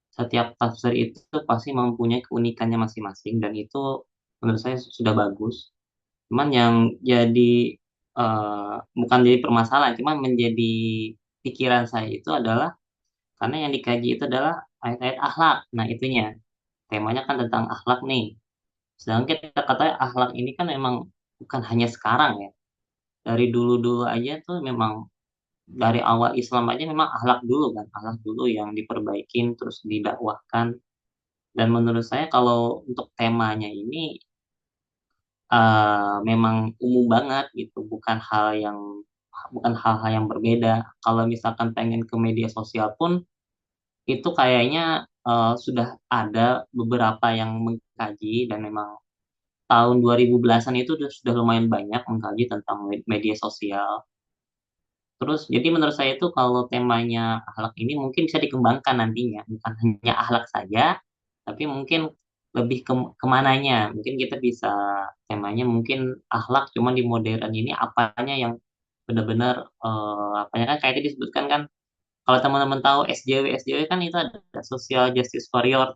setiap tafsir itu pasti mempunyai keunikannya masing-masing dan itu menurut saya sudah bagus. Cuman yang jadi bukan jadi permasalahan, cuman menjadi pikiran saya itu adalah karena yang dikaji itu adalah ayat-ayat akhlak. Nah, itunya temanya kan tentang akhlak nih. Sedangkan kita katakan akhlak ini kan memang bukan hanya sekarang ya. Dari dulu-dulu aja tuh memang dari awal Islam aja memang akhlak dulu kan, akhlak dulu yang diperbaikin terus didakwahkan. Dan menurut saya kalau untuk temanya ini memang umum banget gitu, bukan hal-hal yang berbeda. Kalau misalkan pengen ke media sosial pun itu kayaknya sudah ada beberapa yang mengkaji dan memang tahun 2010-an itu sudah lumayan banyak mengkaji tentang media sosial. Terus jadi menurut saya itu kalau temanya akhlak ini mungkin bisa dikembangkan nantinya, bukan hanya akhlak saja, tapi mungkin lebih kemananya. Mungkin kita bisa temanya mungkin akhlak, cuman di modern ini apanya yang benar-benar apanya kan kayak tadi disebutkan kan kalau teman-teman tahu SJW kan itu ada Social Justice Warrior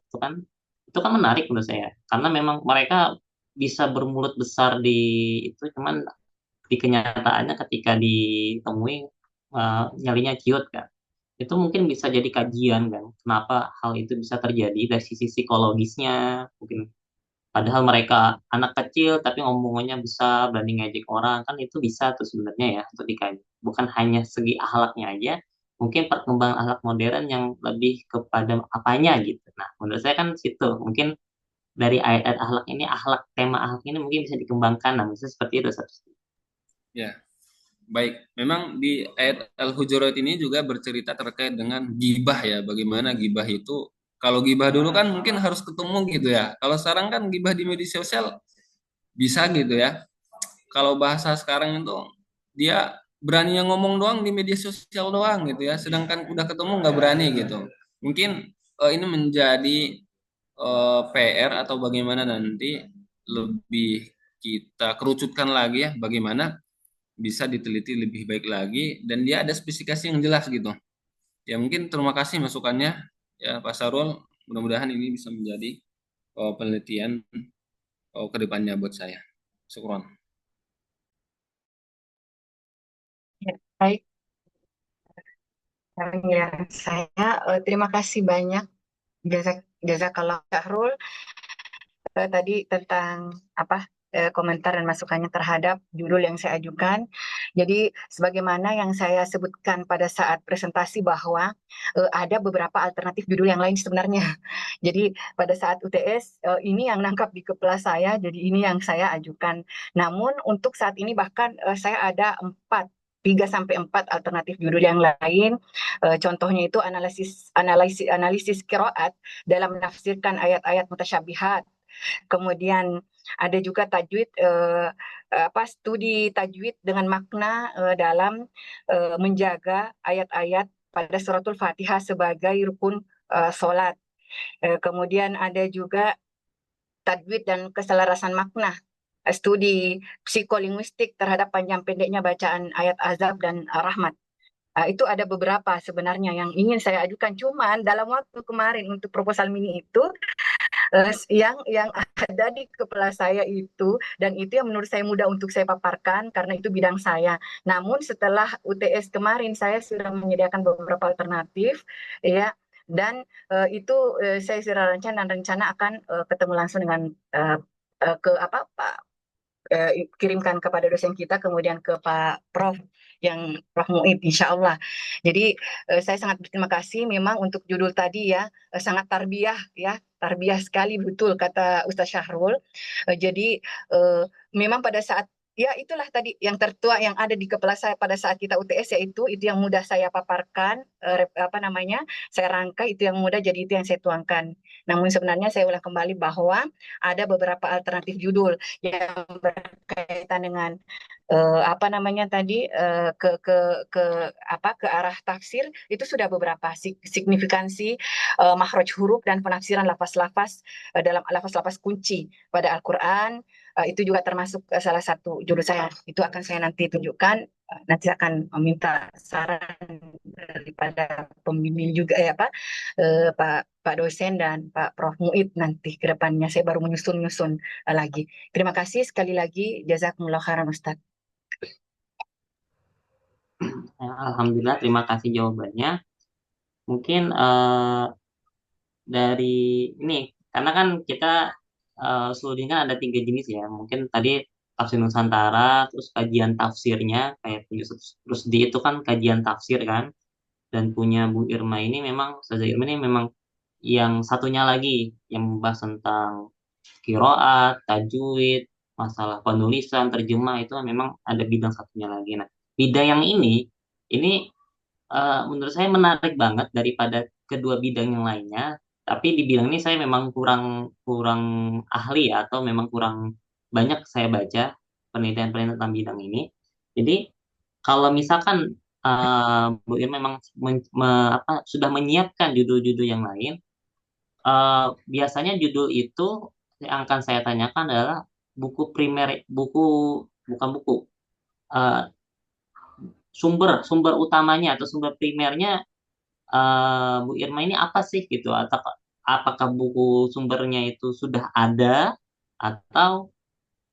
itu kan menarik menurut saya karena memang mereka bisa bermulut besar di itu cuman di kenyataannya ketika ditemui nyalinya ciut kan itu mungkin bisa jadi kajian kan kenapa hal itu bisa terjadi dari sisi psikologisnya mungkin padahal mereka anak kecil tapi ngomongnya besar berani ngejek orang kan itu bisa tuh sebenarnya ya untuk dikaji bukan hanya segi akhlaknya aja mungkin perkembangan akhlak modern yang lebih kepada apanya gitu nah menurut saya kan situ mungkin dari ayat-ayat akhlak ini akhlak tema akhlak ini mungkin bisa dikembangkan nah misalnya seperti itu Satu. Ya, baik. Memang di ayat Al-Hujurat ini juga bercerita terkait dengan gibah ya. Bagaimana gibah itu, kalau gibah dulu kan mungkin harus ketemu gitu ya. Kalau sekarang kan gibah di media sosial bisa gitu ya. Kalau bahasa sekarang itu dia berani yang ngomong doang di media sosial doang gitu ya. Sedangkan udah ketemu nggak berani gitu. Mungkin ini menjadi PR atau bagaimana nanti lebih kita kerucutkan lagi ya. Bagaimana bisa diteliti lebih baik lagi dan dia ada spesifikasi yang jelas gitu. Ya mungkin terima kasih masukannya ya Pak Sarul. Mudah-mudahan ini bisa menjadi penelitian ke depannya buat saya. Syukron. Ya, baik. Ya, saya terima kasih banyak Jazakallah Syahrul tadi tentang apa komentar dan masukannya terhadap judul yang saya ajukan. Jadi sebagaimana yang saya sebutkan pada saat presentasi bahwa ada beberapa alternatif judul yang lain sebenarnya. Jadi pada saat UTS ini yang nangkap di kepala saya, jadi ini yang saya ajukan. Namun untuk saat ini bahkan saya ada 3 sampai 4 alternatif judul yang lain. Contohnya itu analisis qiraat dalam menafsirkan ayat-ayat mutasyabihat. Kemudian ada juga tajwid, studi tajwid dengan makna dalam menjaga ayat-ayat pada suratul Fatihah sebagai rukun solat. Kemudian ada juga tajwid dan keselarasan makna, studi psikolinguistik terhadap panjang pendeknya bacaan ayat azab dan rahmat. Itu ada beberapa sebenarnya yang ingin saya ajukan, cuman dalam waktu kemarin untuk proposal mini itu yang ada di kepala saya itu, dan itu yang menurut saya mudah untuk saya paparkan karena itu bidang saya. Namun setelah UTS kemarin saya sudah menyediakan beberapa alternatif, ya, dan itu saya sudah rencana akan ketemu langsung dengan ke apa Pak, kirimkan kepada dosen kita, kemudian ke Pak Prof yang Prof Muid, insya Allah. Jadi saya sangat berterima kasih memang untuk judul tadi ya, sangat tarbiyah ya, tarbiyah sekali betul kata Ustaz Syahrul. Jadi memang pada saat ya itulah tadi yang tertua yang ada di kepala saya pada saat kita UTS, yaitu itu yang mudah saya paparkan, saya rangkai, itu yang mudah, jadi itu yang saya tuangkan. Namun sebenarnya saya ulang kembali bahwa ada beberapa alternatif judul yang berkaitan dengan ke arah tafsir, itu sudah beberapa signifikansi makhraj huruf dan penafsiran lafaz-lafaz dalam lafaz-lafaz kunci pada Al-Qur'an. Itu juga termasuk salah satu judul saya. Itu akan saya nanti tunjukkan. Nanti akan meminta saran daripada pembimbing juga ya Pak, Pak dosen dan Pak Prof Muid nanti ke depannya. Saya baru menyusun lagi. Terima kasih sekali lagi. Jazakumullah khairan Ustaz. Alhamdulillah, terima kasih jawabannya. Mungkin dari ini, karena kan kita seluruhnya kan ada 3 jenis ya. Mungkin tadi tafsir Nusantara, terus kajian tafsirnya kayak punya Rusdi itu kan kajian tafsir kan, dan punya Bu Irma ini memang, Ustazah Irma ini memang yang satunya lagi yang membahas tentang kiroat, tajwid, masalah penulisan, terjemah, itu memang ada bidang satunya lagi. Nah, bidang yang ini menurut saya menarik banget daripada kedua bidang yang lainnya. Tapi di bidang ini saya memang kurang kurang ahli ya, atau memang kurang banyak saya baca penelitian-penelitian tentang bidang ini. Jadi kalau misalkan Bu Ir memang sudah menyiapkan judul-judul yang lain, biasanya judul itu yang akan saya tanyakan adalah buku primer, bukan buku, eh, sumber sumber utamanya atau sumber primernya Bu Irma ini apa sih gitu, atau apakah buku sumbernya itu sudah ada, atau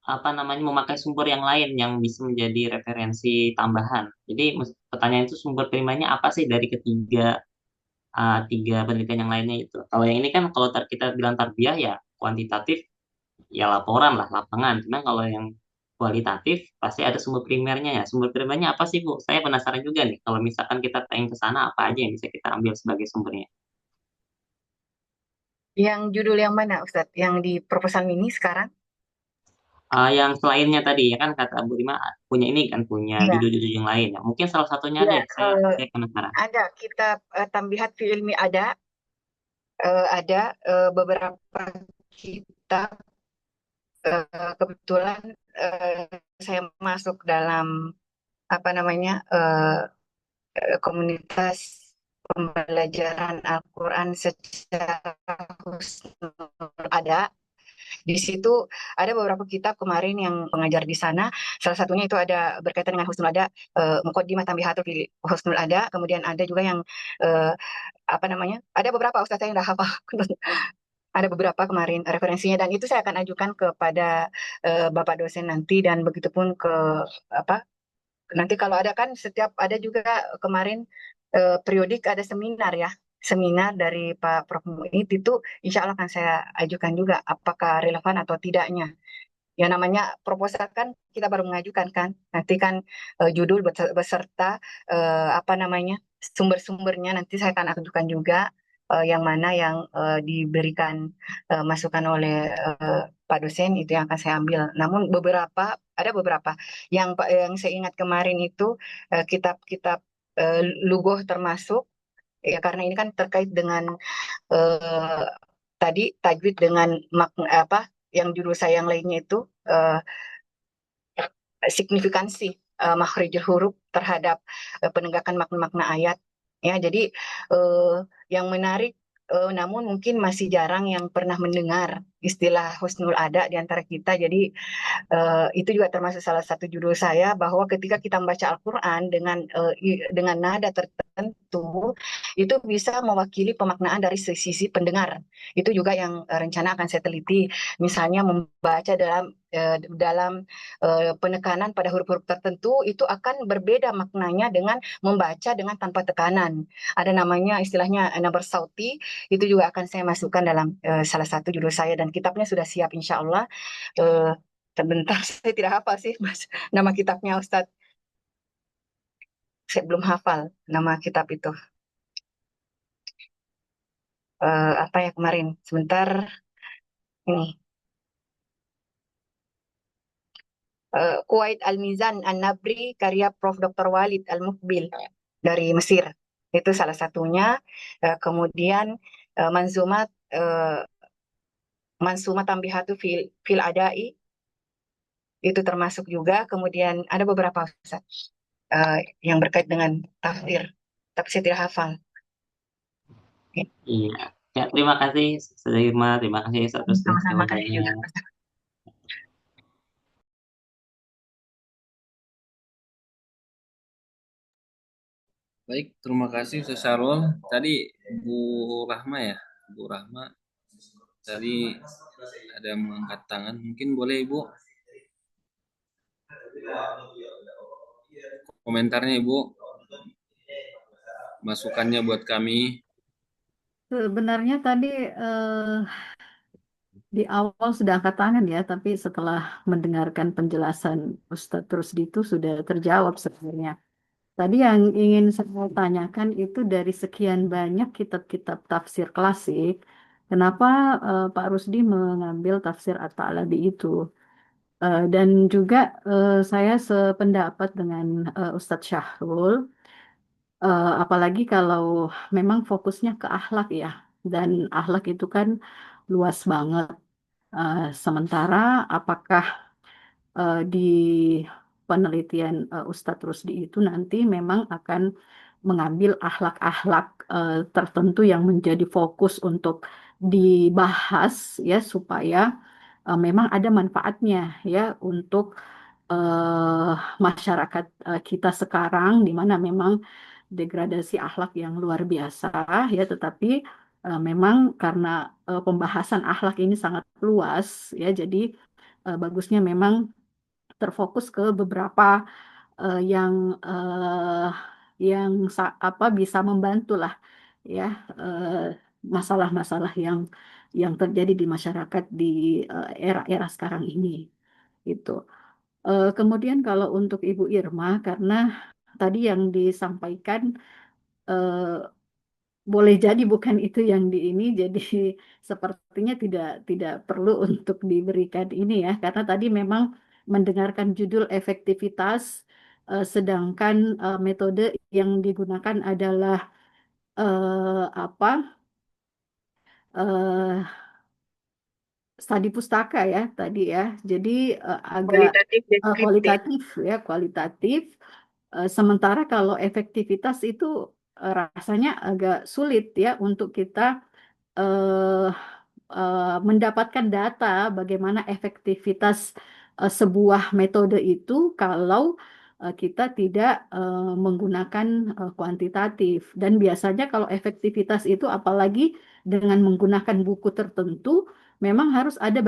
apa namanya memakai sumber yang lain yang bisa menjadi referensi tambahan. Jadi pertanyaan itu sumber primernya apa sih dari tiga penelitian yang lainnya itu. Kalau yang ini kan kalau kita bilang tarbiyah ya kuantitatif, ya laporan lah, lapangan. Cuma kalau yang kualitatif pasti ada sumber primernya ya. Sumber primernya apa sih Bu? Saya penasaran juga nih. Kalau misalkan kita pengen ke sana, apa aja yang bisa kita ambil sebagai sumbernya? Yang judul yang mana Ustaz? Yang di proposal mini sekarang? Yang selainnya tadi ya kan kata Bu Rima punya ini kan, punya Iya, judul-judul yang lain ya. Mungkin salah satunya iya. deh, saya penasaran. Ada kitab Tambihat fi Ilmi, ada beberapa kitab, kebetulan saya masuk dalam komunitas pembelajaran Al-Quran secara khusus, ada. Di situ ada beberapa kitab kemarin yang mengajar di sana. Salah satunya itu ada berkaitan dengan Husnul Ada, Muqaddimah Tanbihatul fi Husnul Ada. Kemudian ada juga yang eh, ada beberapa Ustaz saya yang dah hafal. Ada beberapa kemarin referensinya, dan itu saya akan ajukan kepada Bapak dosen nanti, dan begitupun ke apa nanti kalau ada kan setiap ada juga kemarin periodik ada seminar ya, seminar dari Pak Prof Muid, itu insya Allah akan saya ajukan juga apakah relevan atau tidaknya. yang namanya proposal kan kita baru mengajukan kan. Nanti kan judul beserta apa namanya sumber-sumbernya nanti saya akan ajukan juga yang mana yang diberikan masukan oleh Pak dosen itu yang akan saya ambil. Namun ada beberapa yang saya ingat kemarin itu kitab-kitab Lugoh termasuk ya karena ini kan terkait dengan eh, tadi tajwid dengan apa yang judul saya yang lainnya itu eh, signifikansi makhrijul huruf terhadap penegakan makna-makna ayat. Ya, jadi yang menarik namun mungkin masih jarang yang pernah mendengar istilah husnul ada di antara kita. Jadi itu juga termasuk salah satu judul saya bahwa ketika kita membaca Al-Quran dengan nada tertentu itu bisa mewakili pemaknaan dari sisi pendengar. Itu juga yang rencana akan saya teliti. Misalnya membaca dalam penekanan pada huruf-huruf tertentu itu akan berbeda maknanya dengan membaca dengan tanpa tekanan. Ada namanya istilahnya nabar sauti, itu juga akan saya masukkan dalam salah satu judul saya dan kitabnya sudah siap insya Allah. Eh, Sebentar, saya tidak hafal sih Mas, nama kitabnya Ustadz. Saya belum hafal nama kitab itu. Apa ya kemarin? Sebentar, ini. Kuwait Al-Mizan An-Nabri karya Prof. Dr. Walid Al-Mukbil dari Mesir. Itu salah satunya. Kemudian Manzumat Mansumat Tambihatu fil Adai itu termasuk juga. Kemudian ada beberapa Ustaz, yang berkait dengan tafsir, tapi saya tidak hafal. Iya. Ya, terima kasih Ustazah Irma, terima kasih Ustaz Rusdi Sama-sama kasih juga. jawabannya. Baik, terima kasih Ustaz Syarul. Tadi Bu Rahma ya, Bu Rahma tadi ada yang mengangkat tangan. Mungkin boleh Ibu komentarnya Ibu, masukannya buat kami. Sebenarnya tadi di awal sudah angkat tangan ya, tapi setelah mendengarkan penjelasan Ustadz Rusdi itu sudah terjawab sebenarnya. Tadi yang ingin saya tanyakan itu dari sekian banyak kitab-kitab tafsir klasik, kenapa Pak Rusdi mengambil tafsir At-Ta'labi itu? Dan juga saya sependapat dengan Ustadz Syahrul, apalagi kalau memang fokusnya ke akhlak ya, dan akhlak itu kan luas banget. Sementara apakah di penelitian Ustadz Rusdi itu nanti memang akan mengambil akhlak-akhlak tertentu yang menjadi fokus untuk dibahas ya supaya memang ada manfaatnya ya untuk eh, masyarakat kita sekarang di mana memang degradasi akhlak yang luar biasa ya tetapi memang karena pembahasan akhlak ini sangat luas ya jadi bagusnya memang terfokus ke beberapa eh, yang eh, apa bisa membantu lah ya eh, masalah-masalah yang terjadi di masyarakat di era-era sekarang ini itu. Kemudian kalau untuk Ibu Irma karena tadi yang disampaikan eh, boleh jadi bukan itu yang di ini jadi sepertinya tidak perlu untuk diberikan ini ya karena tadi memang mendengarkan judul efektivitas sedangkan metode yang digunakan adalah apa eh, studi pustaka ya tadi ya jadi agak Kualitatif deskriptif. kualitatif ya kualitatif. Sementara kalau efektivitas itu rasanya agak sulit ya untuk kita eh, mendapatkan data bagaimana efektivitas sebuah metode itu kalau kita tidak menggunakan kuantitatif. Dan biasanya kalau efektivitas itu apalagi dengan menggunakan buku tertentu, memang harus ada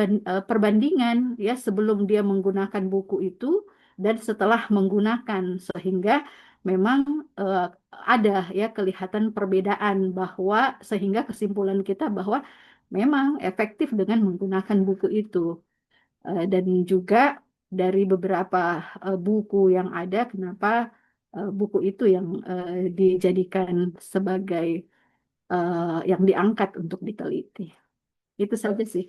perbandingan ya sebelum dia menggunakan buku itu dan setelah menggunakan sehingga memang eh, ada ya kelihatan perbedaan bahwa sehingga kesimpulan kita bahwa memang efektif dengan menggunakan buku itu. Dan juga dari beberapa buku yang ada, kenapa buku itu yang dijadikan sebagai yang diangkat untuk diteliti. Itu saja sih.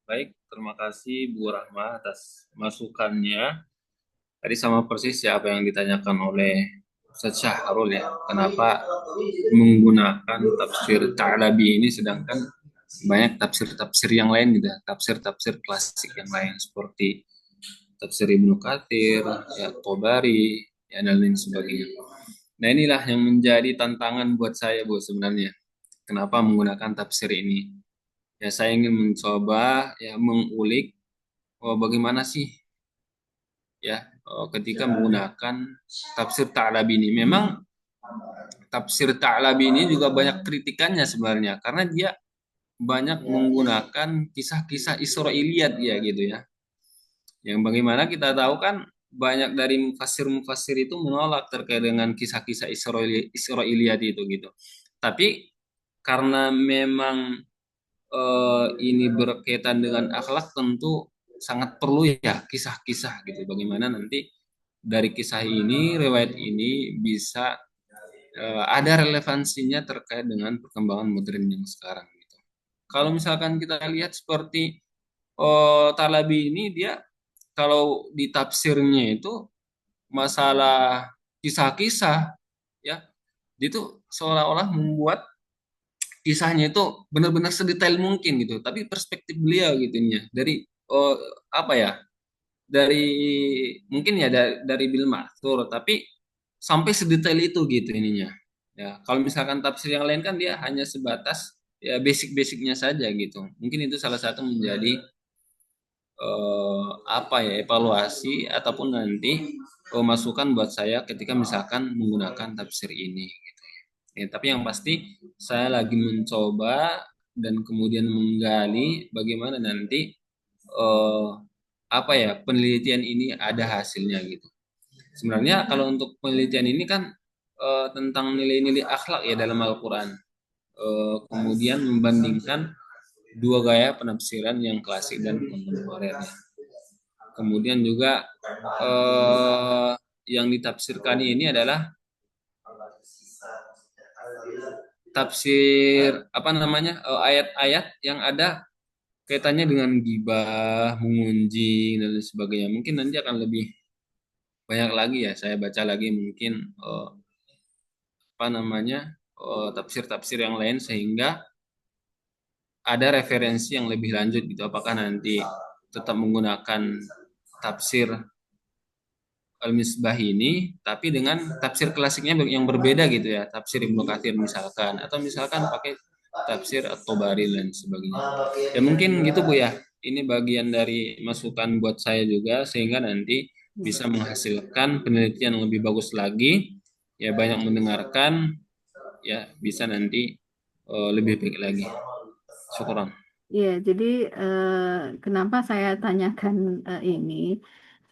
Baik, terima kasih Bu Rahma atas masukannya. Tadi sama persis ya apa yang ditanyakan oleh Ustaz Syahrul ya. Kenapa menggunakan tafsir Ta'labi ini sedangkan banyak tafsir-tafsir yang lain gitu ya. Tafsir-tafsir klasik yang lain seperti tafsir Ibnu Katsir, ya Tobari, ya dan lain sebagainya. Nah inilah yang menjadi tantangan buat saya Bu sebenarnya. Kenapa menggunakan tafsir ini? Ya saya ingin mencoba ya mengulik bagaimana sih ya ketika menggunakan tafsir Ta'labi ini. Memang tafsir Ta'labi ini juga banyak kritikannya sebenarnya karena dia banyak menggunakan kisah-kisah Israiliyat ya gitu ya. Yang bagaimana kita tahu kan banyak dari mufassir-mufassir itu menolak terkait dengan kisah-kisah Israiliyat itu gitu. Tapi karena memang ini berkaitan dengan akhlak tentu sangat perlu ya kisah-kisah gitu. Bagaimana nanti dari kisah ini, riwayat ini bisa ada relevansinya terkait dengan perkembangan modern yang sekarang gitu. Kalau misalkan kita lihat seperti Talabi ini dia kalau di tafsirnya itu masalah kisah-kisah ya, dia itu seolah-olah membuat kisahnya itu benar-benar sedetail mungkin gitu. Tapi perspektif beliau gitu ya dari apa ya? Dari mungkin ya dari Bil Ma'thur tapi sampai sedetail itu gitu ininya. Ya, kalau misalkan tafsir yang lain kan dia hanya sebatas ya basic-basicnya saja gitu. Mungkin itu salah satu menjadi apa ya evaluasi ataupun nanti masukan buat saya ketika misalkan menggunakan tafsir ini gitu ya. Ya, tapi yang pasti saya lagi mencoba dan kemudian menggali bagaimana nanti eh, apa ya penelitian ini ada hasilnya gitu. Sebenarnya kalau untuk penelitian ini kan tentang nilai-nilai akhlak ya dalam Al-Qur'an. Kemudian membandingkan dua gaya penafsiran yang klasik dan kontemporer. Kemudian juga yang ditafsirkan ini adalah tafsir apa namanya ayat-ayat yang ada kaitannya dengan gibah, mengunjing dan lain sebagainya. Mungkin nanti akan lebih banyak lagi ya saya baca lagi mungkin apa namanya tafsir-tafsir yang lain sehingga ada referensi yang lebih lanjut gitu. Apakah nanti tetap menggunakan tafsir Al-Misbah ini tapi dengan tafsir klasiknya yang berbeda gitu ya, tafsir Ibnu Katsir misalkan atau misalkan pakai tafsir At-Tabari dan sebagainya. Ya mungkin gitu Bu ya. Ini bagian dari masukan buat saya juga sehingga nanti bisa menghasilkan penelitian yang lebih bagus lagi. Ya banyak mendengarkan ya bisa nanti lebih baik lagi. Syukuran. Iya, jadi kenapa saya tanyakan ini?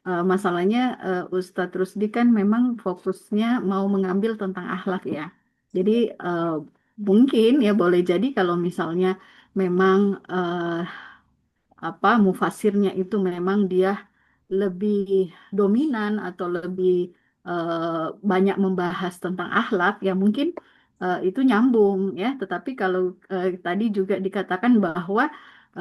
Masalahnya Ustadz Rusdi kan memang fokusnya mau mengambil tentang akhlak ya. Jadi mungkin ya boleh jadi kalau misalnya memang apa mufasirnya itu memang dia lebih dominan atau lebih banyak membahas tentang akhlak ya mungkin itu nyambung ya. Tetapi kalau tadi juga dikatakan bahwa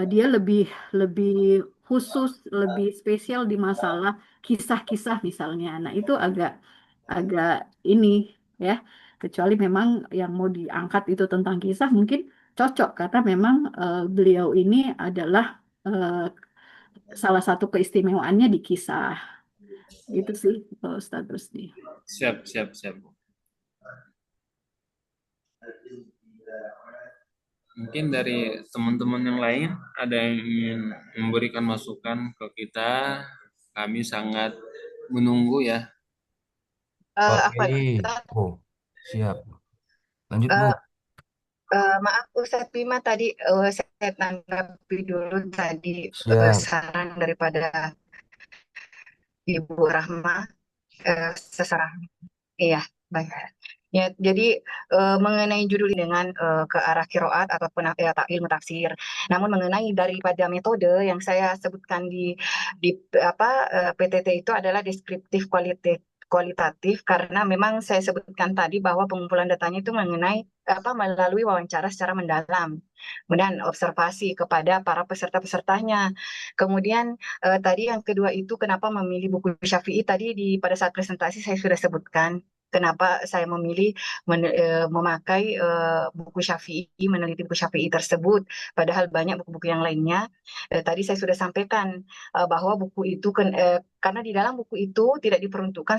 dia lebih lebih khusus, lebih spesial di masalah kisah-kisah misalnya. Nah, itu agak agak ini ya. Kecuali memang yang mau diangkat itu tentang kisah mungkin cocok karena memang beliau ini adalah salah satu keistimewaannya di kisah. Itu sih Ustadz Rusdi. Siap, siap, siap. Mungkin dari teman-teman yang lain ada yang ingin memberikan masukan ke kita. Kami sangat menunggu ya. Apa Oke. Ustaz? Oh, siap. Lanjut, Bu. Eh, maaf Ustadz Bima tadi saya tanggapi dulu tadi Siap. saran daripada Ibu Rahma seserah. Iya, baik. Ya, jadi mengenai judul dengan ke arah kiroat ataupun ilmu tafsir. Namun mengenai daripada metode yang saya sebutkan di apa PTT itu adalah deskriptif kualitatif karena memang saya sebutkan tadi bahwa pengumpulan datanya itu mengenai melalui wawancara secara mendalam dan observasi kepada para peserta-pesertanya. Kemudian tadi yang kedua itu kenapa memilih buku Syafi'i tadi pada saat presentasi saya sudah sebutkan kenapa saya memilih memakai buku Syafi'i, meneliti buku Syafi'i tersebut, padahal banyak buku-buku yang lainnya. Tadi saya sudah sampaikan bahwa buku itu karena di dalam buku itu tidak diperuntukkan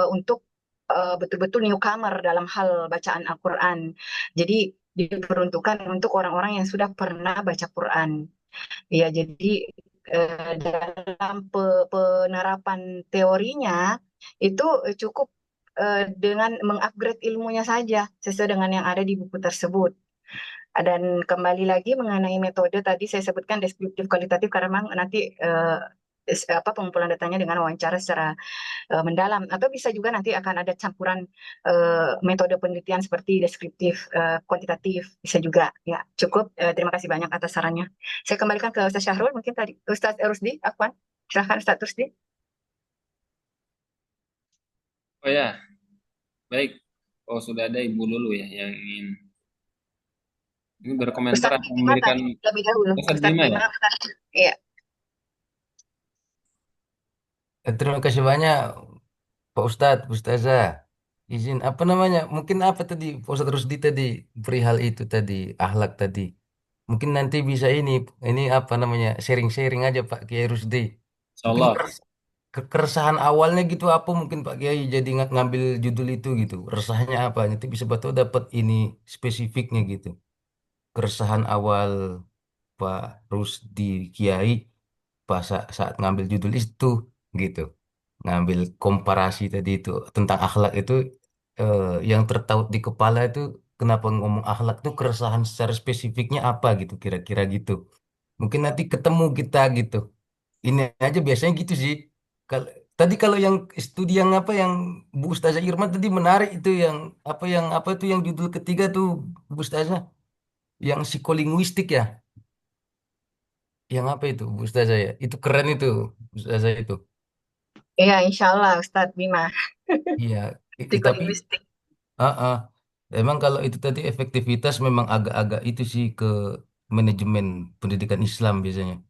untuk betul-betul newcomer dalam hal bacaan Al-Quran. Jadi diperuntukkan untuk orang-orang yang sudah pernah baca Quran. Ya, jadi dalam penerapan teorinya itu cukup dengan mengupgrade ilmunya saja sesuai dengan yang ada di buku tersebut. Dan kembali lagi mengenai metode tadi saya sebutkan deskriptif kualitatif karena memang nanti pengumpulan datanya dengan wawancara secara mendalam atau bisa juga nanti akan ada campuran metode penelitian seperti deskriptif kuantitatif bisa juga ya cukup terima kasih banyak atas sarannya saya kembalikan ke Ustaz Syahrul mungkin tadi Ustaz Rusdi Afwan silahkan Ustaz Rusdi. Oh ya, baik. Oh, sudah ada Ibu Lulu ya yang ingin ini berkomentar Ustaz atau Bima memberikan tadi lebih dahulu Ustadz Ustaz Bima ya. Bima iya. Terima kasih banyak Pak Ustadz, Ustazah. Izin apa namanya? Mungkin apa tadi Pak Ustadz Rusdi tadi perihal itu tadi, akhlak tadi. Mungkin nanti bisa ini apa namanya? Sharing-sharing aja Pak Kiai Rusdi. Mungkin Insyaallah. keresahan awalnya gitu apa mungkin Pak Kiai jadi ngambil judul itu gitu. Resahnya apa? Nanti bisa betul dapat ini spesifiknya gitu. Keresahan awal Pak Rusdi Kiai pas saat ngambil judul itu gitu. Ngambil komparasi tadi itu tentang akhlak itu yang tertaut di kepala itu kenapa ngomong akhlak itu keresahan secara spesifiknya apa gitu kira-kira gitu. Mungkin nanti ketemu kita gitu. Ini aja biasanya gitu sih. Kalau tadi kalau yang studi yang apa yang Bu Ustazah Irma tadi menarik itu yang apa itu yang judul ketiga tuh Bu Ustazah yang psikolinguistik ya. Yang apa itu Bu Ustazah ya? Itu keren itu Bu Ustazah itu. Iya insya Allah Ustaz Bima Iya, tapi psikolinguistik. ah emang kalau itu tadi efektivitas memang agak-agak itu sih ke manajemen pendidikan Islam biasanya.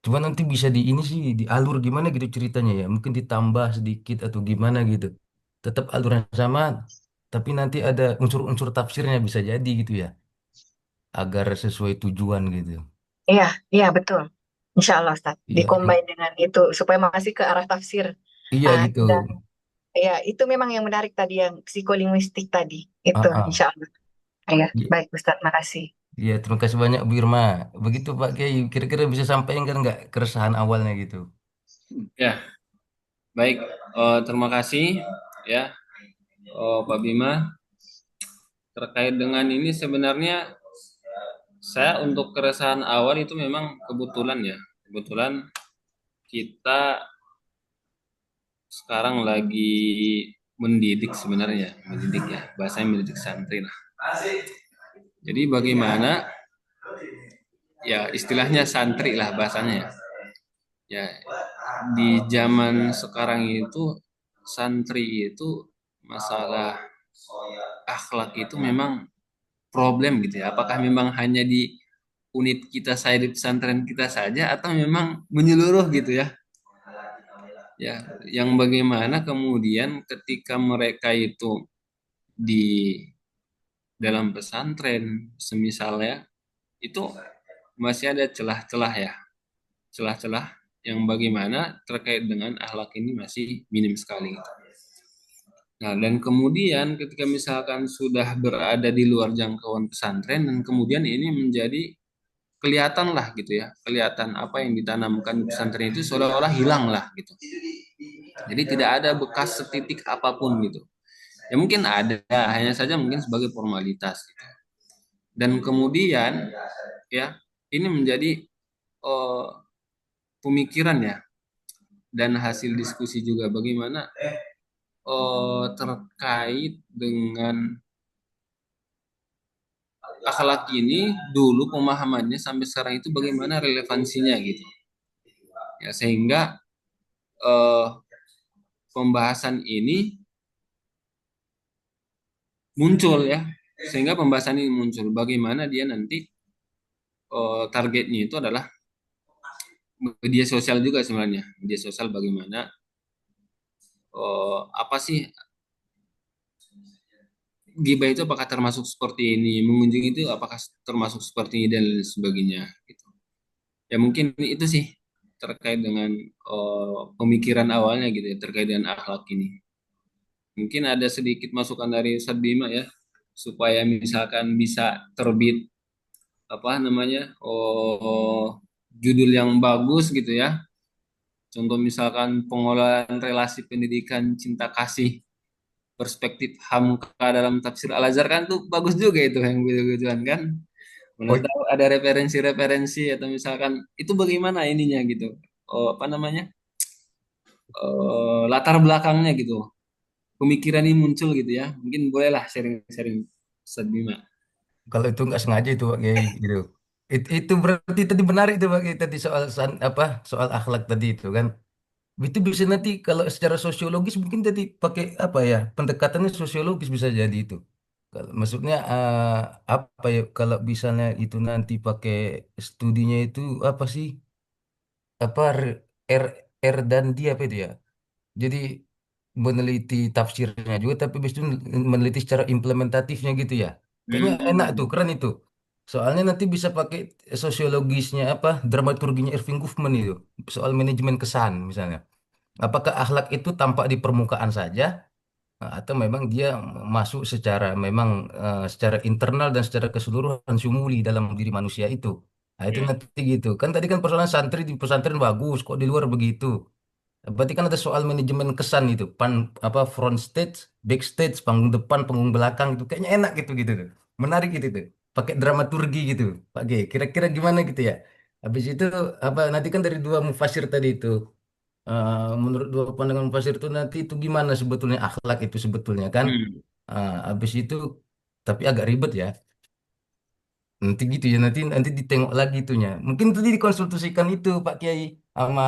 Cuma nanti bisa di ini sih dialur gimana gitu ceritanya ya. Mungkin ditambah sedikit atau gimana gitu. Tetap aluran sama, tapi nanti ada unsur-unsur tafsirnya bisa jadi gitu ya. Agar sesuai tujuan gitu. Iya iya betul insya Allah Ustaz Iya, dikombin dengan itu supaya masih ke arah tafsir. iya Ah, gitu. dan ya, itu memang yang menarik tadi yang psikolinguistik tadi. Itu, Ah, ah. insya Allah. Ya, Iya, baik Ustaz, makasih. iya, terima kasih banyak Bu Irma. Begitu Pak Kiai, kira-kira bisa sampaikan nggak keresahan awalnya gitu? Ya, baik. Terima kasih ya, Pak Bima. Terkait dengan ini sebenarnya saya untuk keresahan awal itu memang kebetulan ya. Kebetulan kita sekarang lagi mendidik sebenarnya, mendidik ya. Bahasanya mendidik santri lah. Jadi bagaimana ya istilahnya santri lah bahasanya. Ya, di zaman sekarang itu santri itu masalah akhlak itu memang problem gitu ya. Apakah memang hanya di unit kita saya di pesantren kita saja atau memang menyeluruh gitu ya? Ya, yang bagaimana kemudian ketika mereka itu di dalam pesantren semisalnya itu masih ada celah-celah ya, celah-celah yang bagaimana terkait dengan akhlak ini masih minim sekali. Nah, dan kemudian ketika misalkan sudah berada di luar jangkauan pesantren dan kemudian ini menjadi kelihatan lah gitu ya, kelihatan apa yang ditanamkan di pesantren itu seolah-olah hilang lah gitu. Jadi tidak ada bekas setitik apapun gitu. Ya mungkin ada, hanya saja mungkin sebagai formalitas gitu. Dan kemudian ya ini menjadi uh, pemikiran ya dan hasil diskusi juga bagaimana terkait dengan akhlak ini dulu pemahamannya sampai sekarang itu bagaimana relevansinya gitu. Ya sehingga eh, pembahasan ini muncul ya. Sehingga pembahasan ini muncul bagaimana dia nanti targetnya itu adalah media sosial juga sebenarnya. Media sosial bagaimana apa sih gibah itu apakah termasuk seperti ini, mengunjungi itu apakah termasuk seperti ini dan lain sebagainya gitu. Ya mungkin itu sih terkait dengan pemikiran awalnya gitu ya terkait dengan akhlak ini. Mungkin ada sedikit masukan dari Ustadz Bima ya supaya misalkan bisa terbit apa namanya judul yang bagus gitu ya. Contoh misalkan pengolahan relasi pendidikan cinta kasih perspektif Hamka dalam tafsir Al-Azhar kan tuh bagus juga itu yang gitu-gituan kan. Mana Oh, tahu ada referensi-referensi atau misalkan itu bagaimana ininya gitu. Oh, apa namanya? Latar belakangnya gitu. Pemikiran ini muncul gitu ya. Mungkin bolehlah sharing-sharing Ustadz Bima. kalau itu nggak sengaja itu Pak Kiai gitu. Itu berarti tadi menarik itu Pak Kiai tadi soal apa soal akhlak tadi itu kan. Itu bisa nanti kalau secara sosiologis mungkin tadi pakai apa ya pendekatannya sosiologis bisa jadi itu. Kalau maksudnya apa ya kalau misalnya itu nanti pakai studinya itu apa sih apa R R dan dia apa itu ya. Jadi meneliti tafsirnya juga tapi habis itu meneliti secara implementatifnya gitu ya. Kayaknya enak tuh, Hmm. keren itu. Soalnya nanti bisa pakai sosiologisnya apa dramaturginya Irving Goffman itu soal manajemen kesan misalnya. Apakah akhlak itu tampak di permukaan saja atau memang dia masuk secara memang secara internal dan secara keseluruhan sumuli dalam diri manusia itu. Nah, itu Ya, nanti gitu. Kan tadi kan persoalan santri di pesantren bagus, kok di luar begitu. Berarti kan ada soal manajemen kesan itu, apa front stage, backstage, panggung depan, panggung belakang itu kayaknya enak gitu gitu tuh. Menarik gitu tuh. Pakai dramaturgi gitu, Pak G. Kira-kira gimana gitu ya? Habis itu apa nanti kan dari dua mufasir tadi itu menurut dua pandangan mufasir itu nanti itu gimana sebetulnya akhlak itu sebetulnya kan? hmm. Habis itu tapi agak ribet ya. Nanti gitu ya, nanti nanti ditengok lagi itunya. Mungkin tadi dikonsultasikan itu Pak Kiai sama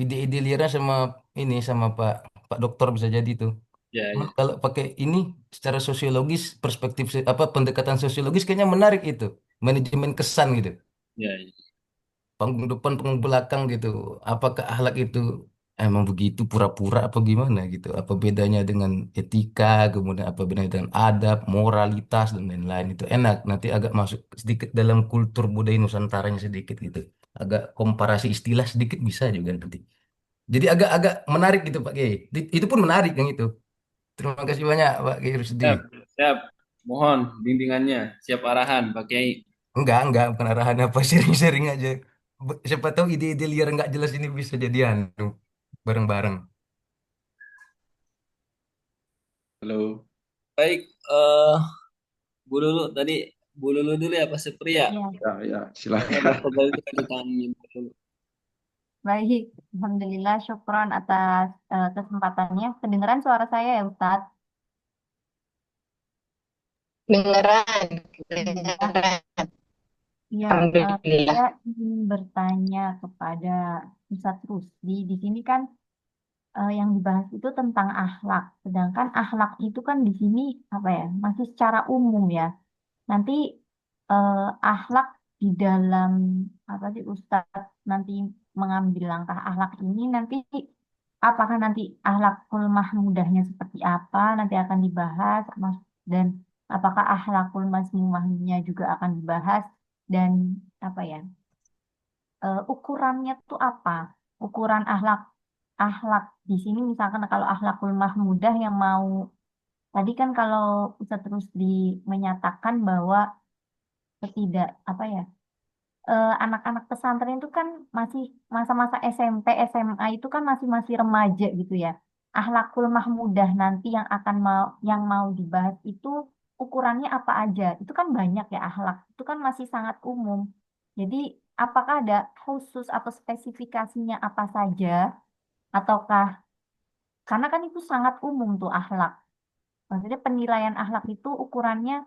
ide-ide liarnya sama ini sama Pak Dokter bisa jadi tuh. Ya, Cuman ya, kalau pakai ini secara sosiologis perspektif apa pendekatan sosiologis kayaknya menarik itu manajemen kesan gitu ya, ya. panggung depan panggung belakang gitu apakah akhlak itu emang begitu pura-pura apa gimana gitu apa bedanya dengan etika kemudian apa bedanya dengan adab moralitas dan lain-lain itu enak nanti agak masuk sedikit dalam kultur budaya Nusantaranya sedikit gitu agak komparasi istilah sedikit bisa juga nanti. Jadi agak-agak menarik gitu Pak Kiai. Itu pun menarik yang itu. Terima kasih banyak Pak Kiai Rusdi. Siap, siap. Mohon bimbingannya, siap arahan, Pak Kiai. Enggak, bukan arahan apa, sharing-sharing aja. Siapa tahu ide-ide liar nggak jelas ini bisa jadian bareng-bareng. Halo. Baik, Bu Lulu tadi Bu Lulu dulu ya Pak Sepria. Ya, Ya, ya, Saya silakan. dapat dari tadi tangannya Bu Lulu. baik. Alhamdulillah, syukron atas kesempatannya. Kedengeran suara saya ya, Ustadz? Dengeran, Alhamdulillah. dengeran. Ya, Alhamdulillah. saya ingin bertanya kepada Ustadz Rusdi. Di sini kan yang dibahas itu tentang akhlak. Sedangkan akhlak itu kan di sini apa ya, masih secara umum ya. Nanti akhlak di dalam apa sih Ustadz nanti mengambil langkah akhlak ini nanti apakah nanti akhlakul mahmudahnya seperti apa nanti akan dibahas Mas dan apakah akhlakul mazmumahnya juga akan dibahas dan apa ya ukurannya tuh apa ukuran akhlak akhlak di sini misalkan kalau akhlakul mahmudah yang mau tadi kan kalau Ustadz terus menyatakan bahwa tidak apa ya anak-anak pesantren itu kan masih masa-masa SMP, SMA itu kan masih masih remaja gitu ya. Akhlakul mahmudah nanti yang mau dibahas itu ukurannya apa aja? Itu kan banyak ya akhlak. Itu kan masih sangat umum. Jadi apakah ada khusus atau spesifikasinya apa saja? Ataukah Karena kan itu sangat umum tuh akhlak. Maksudnya penilaian akhlak itu ukurannya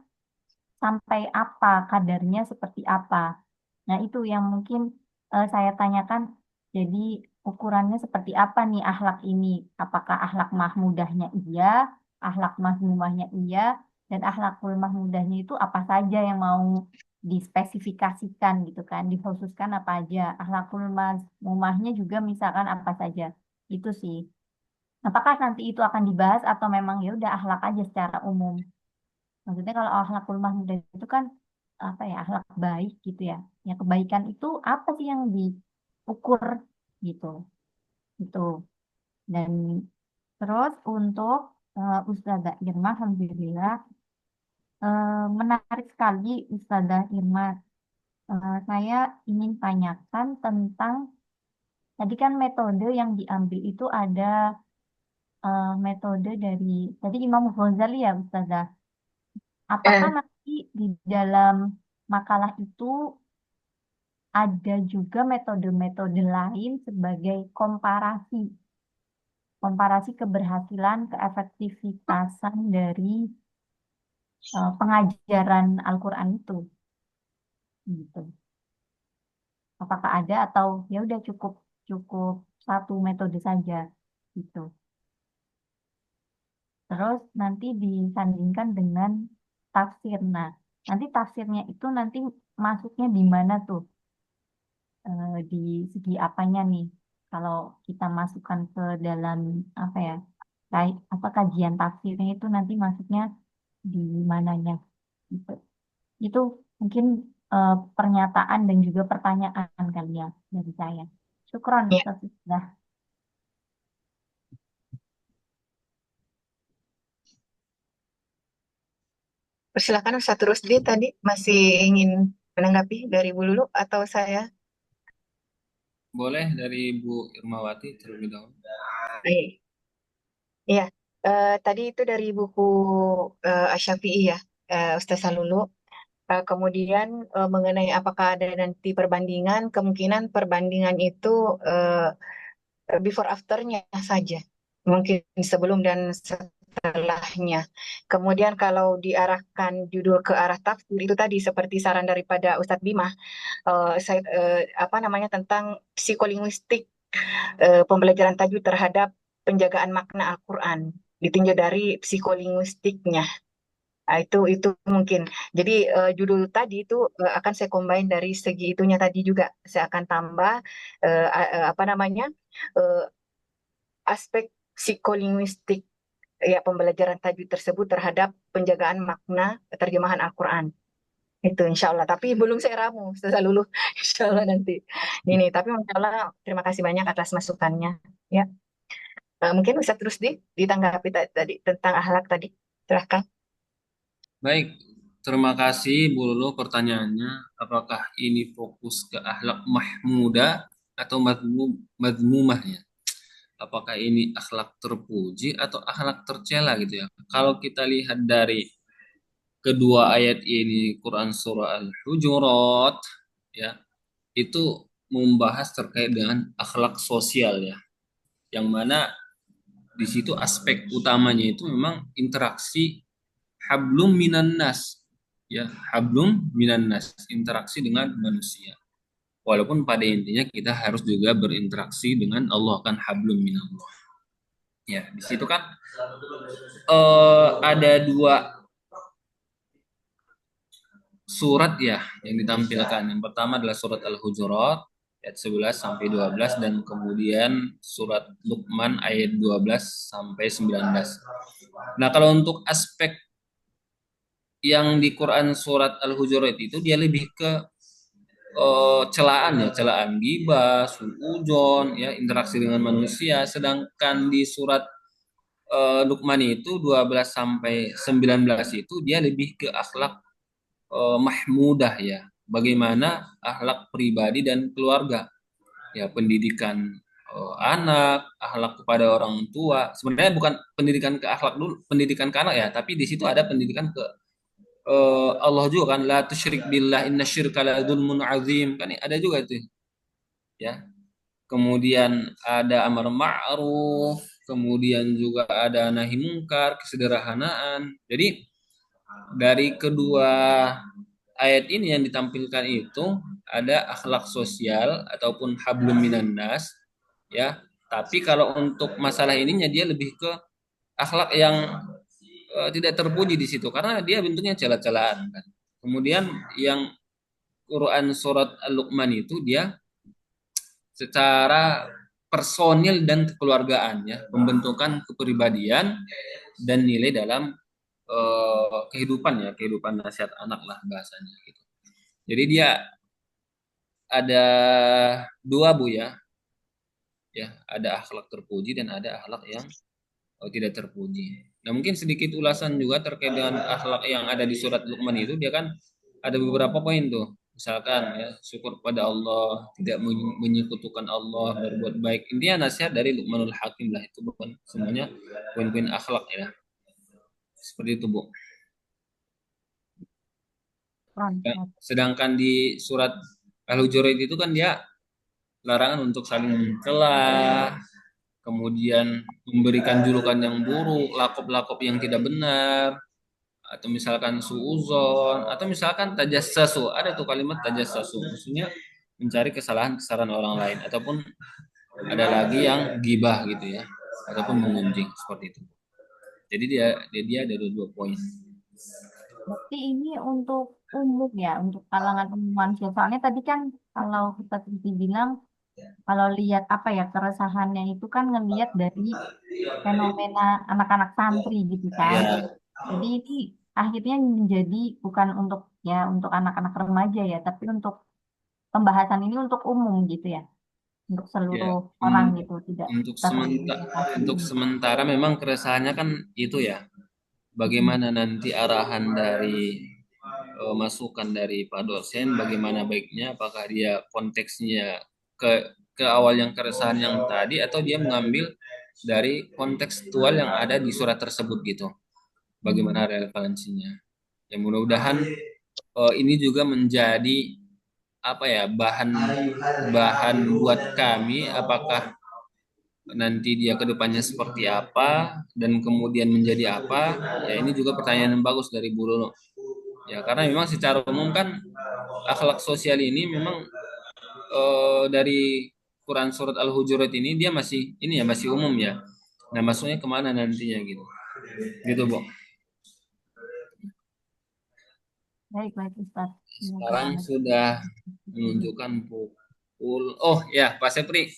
sampai apa, kadarnya seperti apa. Nah, itu yang mungkin saya tanyakan. Jadi ukurannya seperti apa nih akhlak ini? Apakah akhlak mahmudahnya iya, akhlak mazmumahnya iya, dan akhlakul mahmudahnya itu apa saja yang mau dispesifikasikan gitu kan, dikhususkan apa aja. Akhlakul mazmumahnya juga misalkan apa saja. Itu sih. Apakah nanti itu akan dibahas atau memang ya udah akhlak aja secara umum? Maksudnya kalau akhlakul mahmudah itu kan apa ya, akhlak baik gitu ya. Ya kebaikan itu apa sih yang diukur gitu. Gitu. Dan terus untuk Ustazah Irma, Alhamdulillah menarik sekali Ustazah Irma. Saya ingin tanyakan tentang tadi kan metode yang diambil itu ada metode dari tadi Imam Ghazali ya Ustazah. Apakah Eh, nanti di dalam makalah itu ada juga metode-metode lain sebagai komparasi, komparasi keberhasilan, keefektivitasan dari pengajaran Al-Quran itu, gitu. Apakah ada atau ya udah cukup cukup satu metode saja, gitu. Terus nanti disandingkan dengan tafsir. Nah, nanti tafsirnya itu nanti masuknya di mana tuh? Di segi apanya nih? Kalau kita masukkan ke dalam apa ya? Kayak apa kajian tafsirnya itu nanti masuknya di mananya? Gitu. Itu mungkin pernyataan dan juga pertanyaan kali ya dari saya. Syukron, ya, Ustaz. Sudah. persilakan Ustaz Rusdi tadi masih ingin menanggapi dari Bu Lulu atau saya? Boleh dari Bu Irmawati terlebih dahulu. Baik. Iya, tadi itu dari buku Asy-Syafi'i ya, Ustaz Lulu. Kemudian mengenai apakah ada nanti perbandingan, kemungkinan perbandingan itu before afternya saja, mungkin sebelum dan setelahnya. Kemudian kalau diarahkan judul ke arah tafsir itu tadi seperti saran daripada Ustadz Bima, apa namanya tentang psikolinguistik pembelajaran tajwid terhadap penjagaan makna Al-Quran ditinjau dari psikolinguistiknya. Nah, itu mungkin. Jadi judul tadi itu akan saya combine dari segi itunya tadi juga. Saya akan tambah apa namanya eh, aspek psikolinguistik ya pembelajaran tajwid tersebut terhadap penjagaan makna terjemahan Al-Quran. Itu insya Allah. Tapi belum saya ramu, setelah luluh insya Allah nanti. Ini, tapi insya Allah terima kasih banyak atas masukannya. Ya, mungkin bisa terus ditanggapi tadi tentang akhlak tadi. Silahkan. Baik, terima kasih Bu Lulu pertanyaannya. Apakah ini fokus ke akhlak mahmudah atau madmumah ya? Apakah ini akhlak terpuji atau akhlak tercela gitu ya? Kalau kita lihat dari kedua ayat ini Quran surah Al-Hujurat ya, itu membahas terkait dengan akhlak sosial ya. Yang mana di situ aspek utamanya itu memang interaksi hablum minan nas ya, hablum minan nas, interaksi dengan manusia. Walaupun pada intinya kita harus juga berinteraksi dengan Allah, kan hablum minallah. Ya, di situ kan ada dua surat ya yang ditampilkan. Yang pertama adalah surat Al-Hujurat ayat 11 sampai 12 dan kemudian surat Luqman ayat 12 sampai 19. Nah, kalau untuk aspek yang di Quran surat Al-Hujurat itu dia lebih ke celaan ya, celaan ghibah, suudzon ya, interaksi dengan manusia, sedangkan di surat Luqman itu 12 sampai 19 itu dia lebih ke akhlak mahmudah ya. Bagaimana akhlak pribadi dan keluarga. Ya, pendidikan anak, akhlak kepada orang tua. Sebenarnya bukan pendidikan ke akhlak dulu, pendidikan ke anak ya, tapi di situ ada pendidikan ke Allah juga kan, la tusyrik billah inna syirka la dzulmun azim, kan ada juga itu ya. Kemudian ada amar ma'ruf, kemudian juga ada nahi mungkar, kesederhanaan. Jadi dari kedua ayat ini yang ditampilkan itu ada akhlak sosial ataupun hablum minan nas, ya. Tapi kalau untuk masalah ininya dia lebih ke akhlak yang tidak terpuji di situ karena dia bentuknya celah-celahan kan. Kemudian yang Quran surat Al-Luqman itu dia secara personil dan kekeluargaan ya, pembentukan kepribadian dan nilai dalam kehidupan ya, kehidupan nasihat anak lah bahasanya gitu. Jadi dia ada dua Bu ya, ada akhlak terpuji dan ada akhlak yang tidak terpuji. Nah, mungkin sedikit ulasan juga terkait dengan akhlak yang ada di surat Luqman itu, dia kan ada beberapa poin tuh. Misalkan ya, syukur pada Allah, tidak menyekutukan Allah, berbuat baik. Intinya nasihat dari Luqmanul Hakim lah, itu bukan semuanya poin-poin akhlak ya. Seperti itu, Bu. Sedangkan di surat Al-Hujurat itu kan dia larangan untuk saling mencela, kemudian memberikan julukan yang buruk, lakop-lakop yang tidak benar, atau misalkan suuzon, atau misalkan tajassasu. Ada tuh kalimat tajassasu, maksudnya mencari kesalahan-kesalahan orang lain, ataupun ada lagi yang gibah gitu ya, ataupun mengunjing seperti itu. Jadi dia ada dua poin. Berarti ini untuk umum ya, untuk kalangan umum manusia. Soalnya tadi kan kalau kita bilang, kalau lihat apa ya, keresahannya itu kan ngelihat dari fenomena anak-anak santri gitu kan. Ya, Jadi ini akhirnya menjadi bukan untuk ya untuk anak-anak remaja ya, tapi untuk pembahasan ini untuk umum gitu ya, untuk ya. seluruh orang gitu, tidak Untuk kita sementara batasi untuk ini. sementara memang keresahannya kan itu ya. Mm-mm. Bagaimana nanti arahan dari masukan dari Pak dosen, bagaimana baiknya, apakah dia konteksnya ke awal yang keresahan yang tadi, atau dia mengambil dari kontekstual yang ada di surat tersebut gitu, bagaimana relevansinya. Ya mudah-mudahan ini juga menjadi apa ya, bahan bahan buat kami, apakah nanti dia kedepannya seperti apa dan kemudian menjadi apa. Ya ini juga pertanyaan yang bagus dari Bu Rono. Ya, karena memang secara umum kan akhlak sosial ini memang dari Quran surat Al-Hujurat ini dia masih umum ya. Nah, maksudnya kemana nantinya gitu. Gitu, Bu. Baik, baik Ustaz. Sekarang Semoga sudah menunjukkan pukul. Oh ya, Pak Sepri.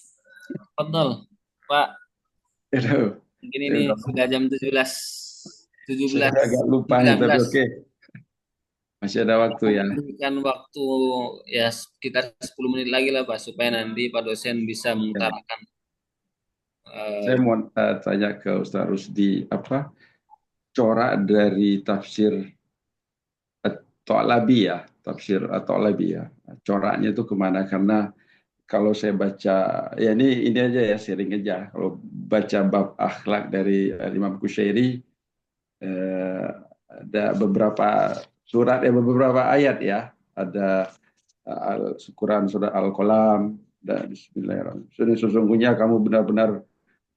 Betul. Pak, Aduh, mungkin saya ini udah, sudah jam 17. saya udah agak lupa nih, tapi 19. oke. Masih ada waktu ya. Berikan waktu ya sekitar 10 menit lagi lah Pak, supaya nanti Pak dosen bisa Ya. mengutarakan. Saya mau tanya ke Ustaz Rusdi, apa corak dari tafsir At-Thalabi ya, tafsir At-Thalabi ya. Coraknya itu kemana? Karena kalau saya baca, ya ini aja ya, sharing aja. Kalau baca bab akhlak dari Imam Qushairi, ada beberapa surat, beberapa ayat ya. Ada Quran surat Al-Qalam, dan Bismillahirrahmanirrahim. Sesungguhnya kamu benar-benar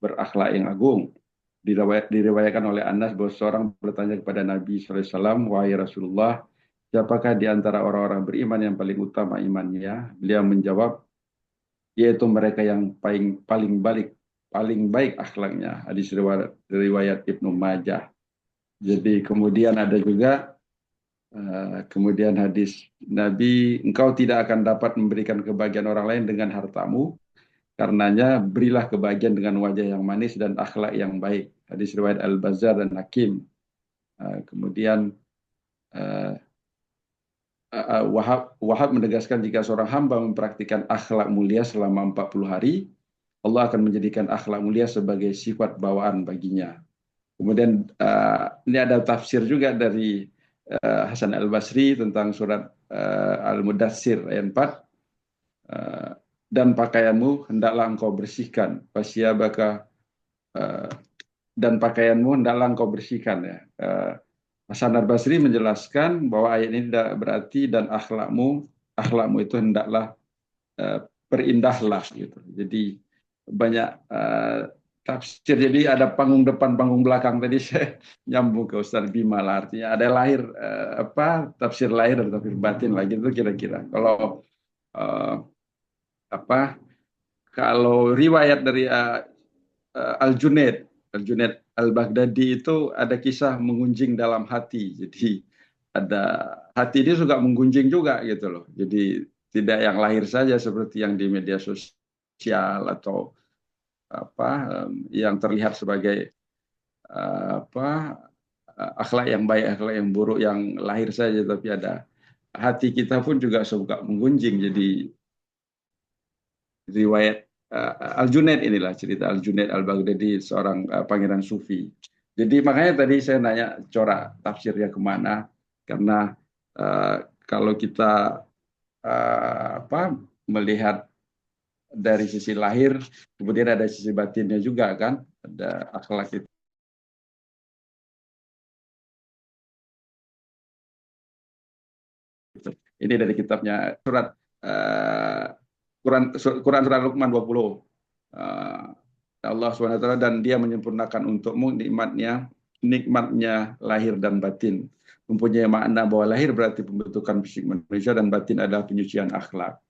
berakhlak yang agung. Diriwayatkan oleh Anas bahwa seorang bertanya kepada Nabi SAW, wahai Rasulullah, siapakah di antara orang-orang beriman yang paling utama imannya? Beliau menjawab, yaitu mereka yang paling baik akhlaknya. Hadis riwayat Ibnu Majah. Jadi kemudian ada juga kemudian hadis Nabi, engkau tidak akan dapat memberikan kebahagiaan orang lain dengan hartamu, karenanya berilah kebahagiaan dengan wajah yang manis dan akhlak yang baik. Hadis riwayat Al-Bazzar dan Hakim. Kemudian Wahab menegaskan jika seorang hamba mempraktikkan akhlak mulia selama 40 hari, Allah akan menjadikan akhlak mulia sebagai sifat bawaan baginya. Kemudian ini ada tafsir juga dari Hasan Al-Basri tentang surat Al-Mudassir ayat 4. Dan pakaianmu hendaklah engkau bersihkan, dan pakaianmu hendaklah engkau bersihkan ya. Hasan Al-Basri menjelaskan bahwa ayat ini tidak berarti dan akhlakmu itu hendaklah perindahlah gitu. Jadi banyak tafsir. Jadi ada panggung depan, panggung belakang. Tadi saya nyambung ke Ustaz Bima lah. Artinya ada lahir tafsir lahir dan tafsir batin lagi itu kira-kira. Kalau eh, apa? Kalau riwayat dari Al-Junaid, Al-Junaid Al-Baghdadi itu ada kisah mengunjing dalam hati. Jadi ada hati ini suka menggunjing juga gitu loh. Jadi tidak yang lahir saja seperti yang di media sosial atau apa yang terlihat sebagai apa akhlak yang baik, akhlak yang buruk yang lahir saja, tapi ada hati kita pun juga suka menggunjing. Jadi riwayat Al-Junaid inilah cerita Al-Junaid Al-Baghdadi, seorang pangeran sufi. Jadi makanya tadi saya nanya corak tafsirnya kemana, karena kalau kita melihat dari sisi lahir, kemudian ada sisi batinnya juga kan, ada akhlak itu. Ini dari kitabnya surat Quran surat Luqman 20. Allah SWT, dan dia menyempurnakan untukmu nikmatnya lahir dan batin. Mempunyai makna bahwa lahir berarti pembentukan fisik manusia dan batin adalah penyucian akhlak.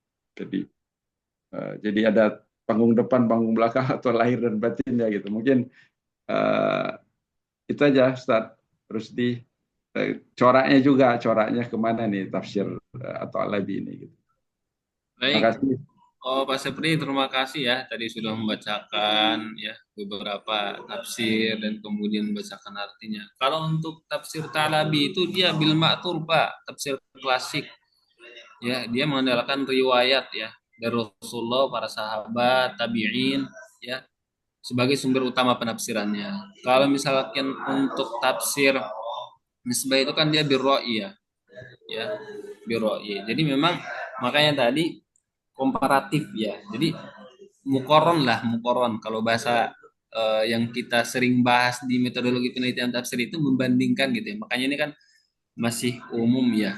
Jadi ada panggung depan, panggung belakang, atau lahir dan batinnya gitu. Mungkin itu aja Ustaz Rusdi. Coraknya kemana nih tafsir atau Alabi ini gitu. Terima Baik. kasih. Oh, Pak Sepri, terima kasih ya tadi sudah membacakan ya beberapa tafsir dan kemudian membacakan artinya. Kalau untuk tafsir Ta'labi itu dia bil ma'thur, Pak, tafsir klasik. Ya, dia mengandalkan riwayat ya dari Rasulullah, para sahabat, tabi'in ya sebagai sumber utama penafsirannya. Kalau misalkan untuk tafsir Misbah itu kan dia birroi ya birroi. Jadi memang makanya tadi komparatif ya. Jadi mukoron kalau bahasa yang kita sering bahas di metodologi penelitian tafsir itu membandingkan gitu ya. Makanya ini kan masih umum ya.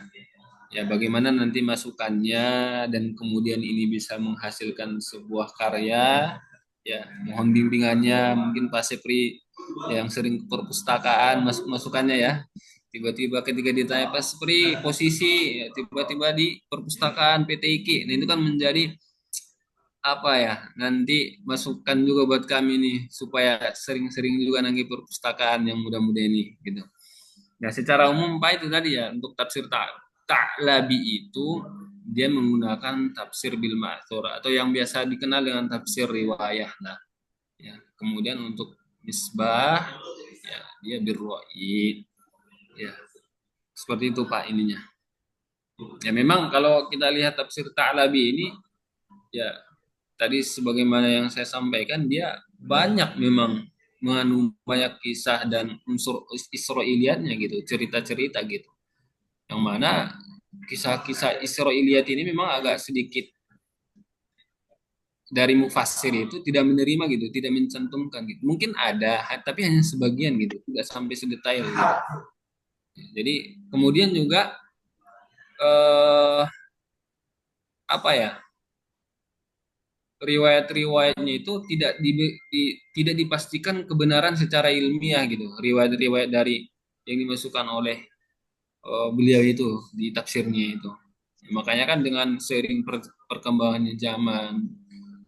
Ya bagaimana nanti masukannya dan kemudian ini bisa menghasilkan sebuah karya ya, mohon bimbingannya mungkin Pak Sepri yang sering ke perpustakaan masukannya ya. Tiba-tiba ketika ditanya Pak Sepri posisi ya, tiba-tiba di perpustakaan PTIK. Nah itu kan menjadi apa ya, nanti masukan juga buat kami nih supaya sering-sering juga nanggi perpustakaan yang muda-muda ini gitu. Ya secara umum Pak itu tadi ya untuk tafsir Ta'labi itu dia menggunakan tafsir bil ma'thur atau yang biasa dikenal dengan tafsir riwayah. Nah, ya. Kemudian untuk Misbah ya dia birroi. Ya, seperti itu Pak ininya. Ya memang kalau kita lihat tafsir Ta'labi ini ya tadi sebagaimana yang saya sampaikan dia banyak memang mengandung banyak kisah dan unsur Israiliyatnya gitu, cerita-cerita gitu. Yang mana kisah-kisah Israiliyat ini memang agak sedikit dari mufassir itu tidak menerima gitu, tidak mencantumkan gitu. Mungkin ada, tapi hanya sebagian gitu, tidak sampai sedetail gitu. Jadi kemudian juga apa ya? Riwayat-riwayatnya itu tidak dipastikan kebenaran secara ilmiah gitu. Riwayat-riwayat dari yang dimasukkan oleh beliau itu di tafsirnya itu. Makanya kan dengan seiring perkembangannya zaman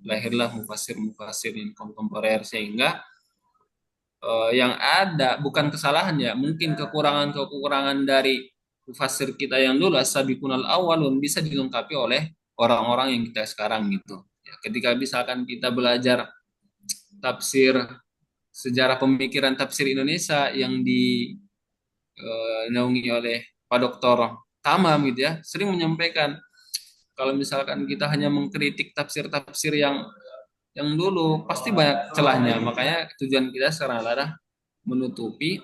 lahirlah mufasir-mufasir yang kontemporer sehingga yang ada bukan kesalahan ya, mungkin kekurangan-kekurangan dari mufasir kita yang dulu as-sabiqunal awwalun bisa dilengkapi oleh orang-orang yang kita sekarang gitu. Ya, ketika misalkan kita belajar tafsir sejarah pemikiran tafsir Indonesia yang dinaungi oleh Pak Doktor Tamam gitu ya, sering menyampaikan kalau misalkan kita hanya mengkritik tafsir-tafsir yang dulu pasti banyak celahnya. Makanya tujuan kita sekarang adalah menutupi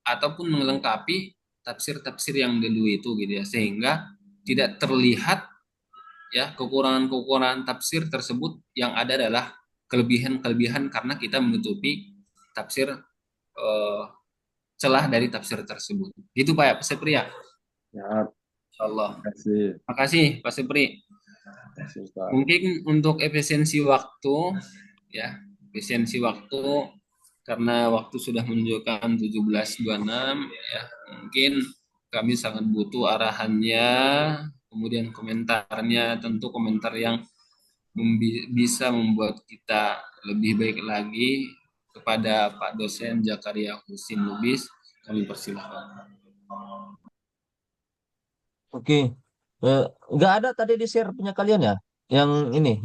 ataupun melengkapi tafsir-tafsir yang dulu itu gitu ya, sehingga tidak terlihat ya kekurangan-kekurangan tafsir tersebut, yang ada adalah kelebihan-kelebihan karena kita menutupi tafsir celah dari tafsir tersebut. Gitu Pak Sepri ya. Ya, Insyaallah. terima kasih. Makasih Pak Sepri. Terima kasih, Ustaz. Mungkin untuk efisiensi waktu ya, efisiensi waktu karena waktu sudah menunjukkan 17.26 ya. Mungkin kami sangat butuh arahannya, kemudian komentarnya, tentu komentar yang bisa membuat kita lebih baik lagi. Kepada Pak dosen Zakaria Husin Lubis kami persilahkan. Oke. Eh, nggak ada tadi di share punya kalian ya? Yang ini,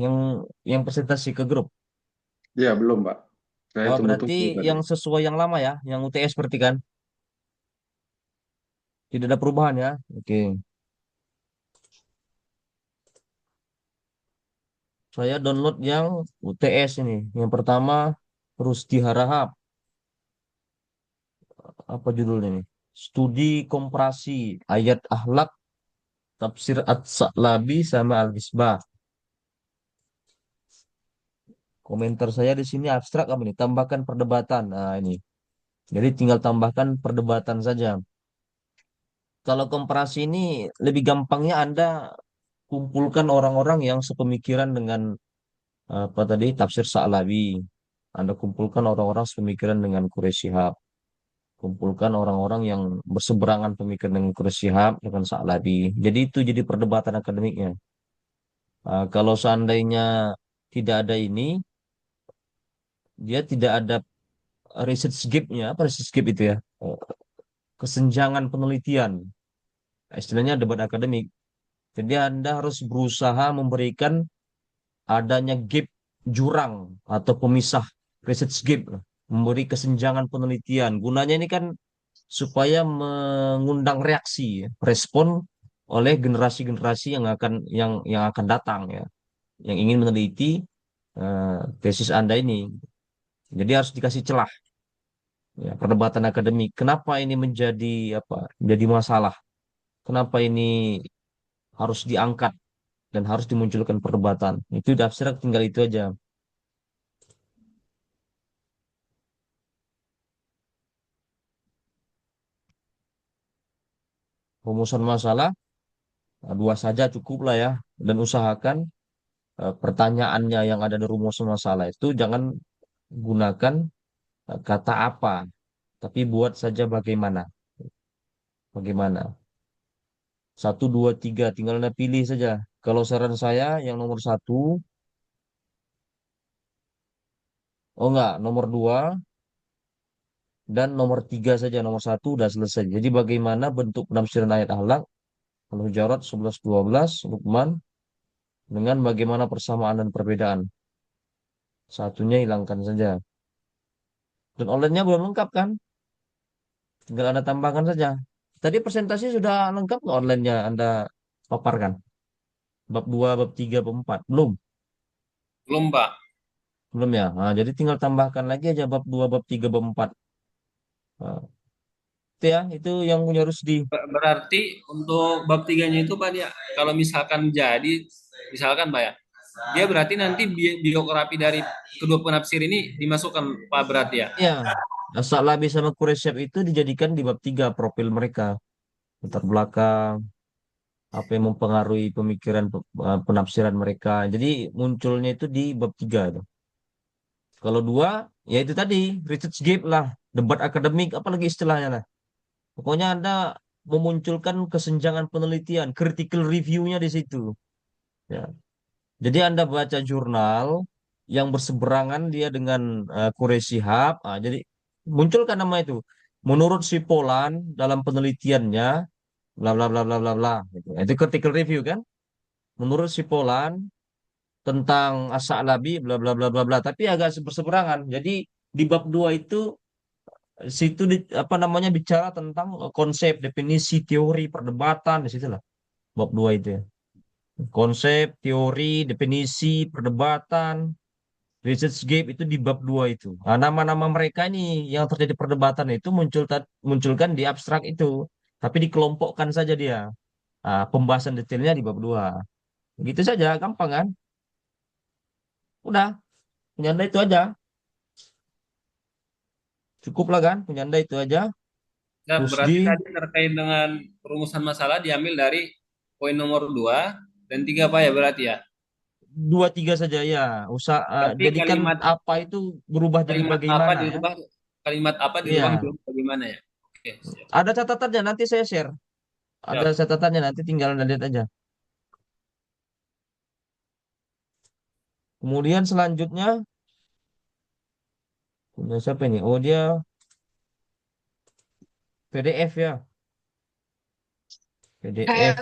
yang presentasi ke grup. Ya, belum, Pak. Saya Oh, berarti tunggu-tunggu tadi. yang sesuai yang lama ya, yang UTS berarti kan? Tidak ada perubahan ya? Oke. Saya download yang UTS ini. Yang pertama, Rusdi Harahap. Apa judulnya ini? Studi komparasi ayat akhlak tafsir At-Sa'labi sama Al-Misbah. Komentar saya di sini abstrak apa nih? Tambahkan perdebatan. Nah, ini. Jadi tinggal tambahkan perdebatan saja. Kalau komparasi ini lebih gampangnya Anda kumpulkan orang-orang yang sepemikiran dengan apa tadi tafsir Sa'labi. Anda kumpulkan orang-orang sepemikiran dengan Quraisy Shihab. Kumpulkan orang-orang yang berseberangan pemikiran dengan Quraisy Shihab dengan Sa'labi. Jadi itu jadi perdebatan akademiknya. Kalau seandainya tidak ada ini, dia tidak ada research gap-nya. Apa research gap itu ya? Kesenjangan penelitian. Istilahnya debat akademik. Jadi Anda harus berusaha memberikan adanya gap jurang atau pemisah research gap, memberi kesenjangan penelitian. Gunanya ini kan supaya mengundang reaksi, ya, respon oleh generasi-generasi yang akan datang ya, yang ingin meneliti tesis Anda ini. Jadi harus dikasih celah ya, perdebatan akademik. Kenapa ini menjadi apa? Menjadi masalah? Kenapa ini harus diangkat dan harus dimunculkan perdebatan? Itu udah abstrak, tinggal itu aja. Rumusan masalah dua saja cukup lah ya, dan usahakan pertanyaannya yang ada di rumusan masalah itu jangan gunakan kata apa, tapi buat saja bagaimana. Bagaimana? Satu, dua, tiga, tinggal Anda pilih saja. Kalau saran saya yang nomor satu, oh enggak, nomor dua dan nomor tiga saja. Nomor satu udah selesai. Jadi bagaimana bentuk penafsiran ayat akhlak? Al-Hujarat 11-12, Luqman, dengan bagaimana persamaan dan perbedaan. Satunya hilangkan saja. Dan online-nya belum lengkap kan? Tinggal Anda tambahkan saja. Tadi presentasi sudah lengkap nggak online-nya Anda paparkan? Bab 2, bab 3, bab 4. Belum? Belum, Pak. Belum ya? Nah, jadi tinggal tambahkan lagi aja bab 2, bab 3, bab 4. Nah, itu ya, itu yang punya Rusdi. Berarti untuk bab tiganya itu Pak dia kalau misalkan jadi misalkan Pak ya, dia berarti nanti biografi dari kedua penafsir ini dimasukkan Pak berarti ya. Ya, As-Sa'labi sama Quraisyab itu dijadikan di bab 3 profil mereka. Latar belakang, apa yang mempengaruhi pemikiran penafsiran mereka. Jadi munculnya itu di bab 3 tuh. Kalau dua, ya itu tadi, research gap lah, debat akademik, apalagi istilahnya lah. Pokoknya Anda memunculkan kesenjangan penelitian, critical review-nya di situ. Ya. Jadi Anda baca jurnal yang berseberangan dia dengan Quraisy Shihab, jadi munculkan nama itu. Menurut si Polan dalam penelitiannya, bla bla bla bla bla bla. Gitu. Itu critical review kan? Menurut si Polan tentang As-Sa'labi, bla bla bla bla bla. Tapi agak berseberangan. Jadi di bab 2 itu situ apa namanya bicara tentang konsep, definisi, teori, perdebatan di situ lah. Bab 2 itu ya. Konsep, teori, definisi, perdebatan, research gap itu di bab 2 itu. Nah, nama-nama mereka ini yang terjadi perdebatan itu munculkan di abstrak itu. Tapi dikelompokkan saja dia. Nah, pembahasan detailnya di bab 2. Gitu saja, gampang kan? Udah, penyanda itu aja. Cukup lah kan? Penyanda itu aja. Nah, berarti Rusdi, tadi terkait dengan perumusan masalah diambil dari poin nomor 2 dan 3 Pak ya berarti ya. dua tiga saja ya. Berarti Jadikan kalimat apa itu berubah jadi kalimat apa bagaimana ya. dirubah kalimat apa dirubah Iya. menjadi bagaimana ya? Oke, siap. Ada catatannya nanti saya share. Ada Siap. catatannya nanti tinggal lihat aja. Kemudian selanjutnya punya siapa ini? Oh dia PDF ya. PDF. Kayak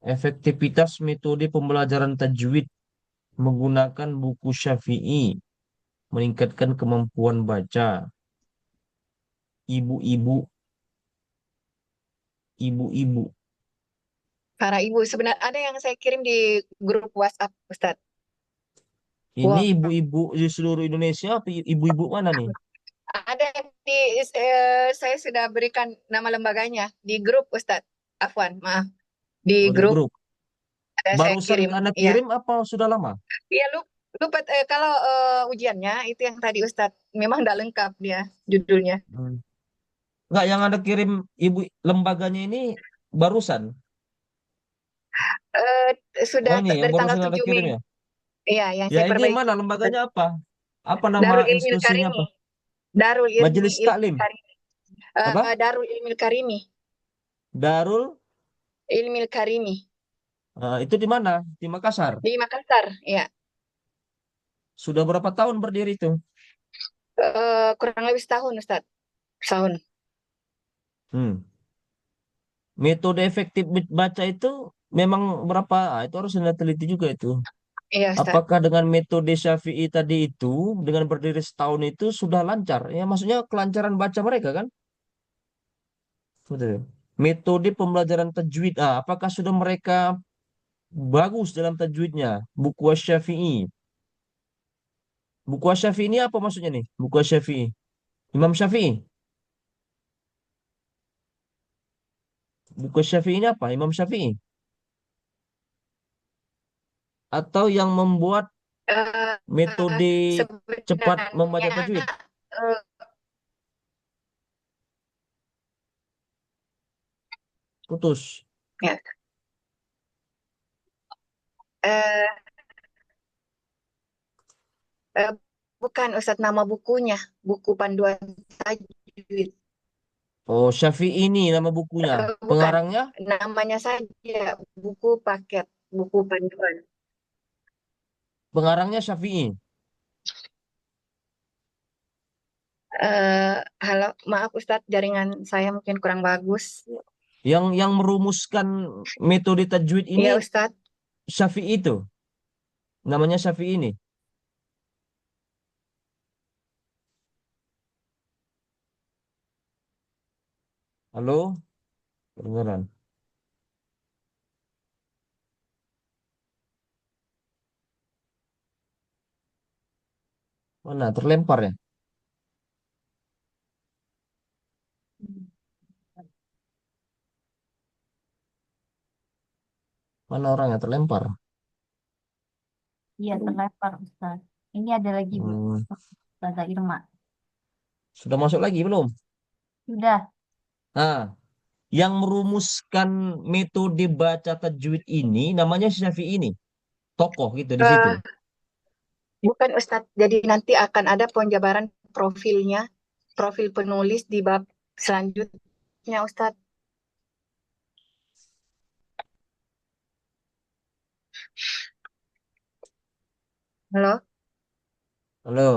Efektivitas metode pembelajaran tajwid menggunakan buku Syafi'i meningkatkan kemampuan baca. Ibu-ibu, ibu-ibu. para ibu. Sebenarnya ada yang saya kirim di grup WhatsApp, Ustadz. Ini Wah, ibu-ibu di seluruh Indonesia apa ibu-ibu mana nih? ada di saya sudah berikan nama lembaganya di grup, Ustadz. Afwan, maaf. Di Oh, di grup grup. ada saya Barusan kirim. Anda Iya, kirim apa sudah lama? iya lupa kalau ujiannya itu yang tadi Ustadz memang tidak lengkap dia judulnya. Hmm. Enggak, yang Anda kirim ibu lembaganya ini barusan. Eh, Oh, sudah ini yang dari tanggal barusan Anda 7 kirim Mei. ya? Iya, yang Ya, saya ini perbaiki. mana lembaganya apa? Apa nama Darul Ilmil institusinya Karimi. apa? Darul Ilmi Majelis Ilmil Taklim. Karimi. Apa? Darul Ilmil Karimi. Darul. Ilmil Karimi. Itu di mana? Di Makassar. Di Makassar, ya. Sudah berapa tahun berdiri itu? Kurang lebih setahun, Ustadz. Setahun. Hmm. Metode efektif baca itu memang berapa? Itu harus Anda teliti juga itu. Iya, Ustadz. Apakah dengan metode Syafi'i tadi itu, dengan berdiri setahun itu sudah lancar? Ya, maksudnya kelancaran baca mereka kan? Betul. Metode pembelajaran tajwid, apakah sudah mereka bagus dalam tajwidnya? Buku Syafi'i. Buku Syafi'i ini apa maksudnya nih? Buku Syafi'i. Imam Syafi'i. Buku Syafi'i ini apa? Imam Syafi'i. Atau yang membuat Eh, metode cepat membaca sebenarnya tajwid. eh, Putus. ya, eh, eh, bukan Ustadz nama bukunya, buku panduan tajwid. Oh, Syafi'i ini nama bukunya. Bukan, Pengarangnya? namanya saja buku paket, buku panduan. Pengarangnya Syafi'i. Halo, maaf Ustadz, jaringan saya mungkin kurang bagus. Yang merumuskan metode tajwid ini Iya Ustadz. Syafi'i itu. Namanya Syafi'i ini. Halo? Kedengaran. Mana? Terlempar ya? Mana orangnya terlempar? Iya, terlempar Ustaz. Ini ada lagi Bu, Hmm, Ustazah Irma. sudah masuk lagi belum? Sudah. Nah, yang merumuskan metode baca tajwid ini namanya Syafi'i ini. Tokoh gitu di situ. Eh, bukan Ustadz, jadi nanti akan ada penjabaran profilnya, profil penulis di bab selanjutnya Ustadz. Halo? Halo.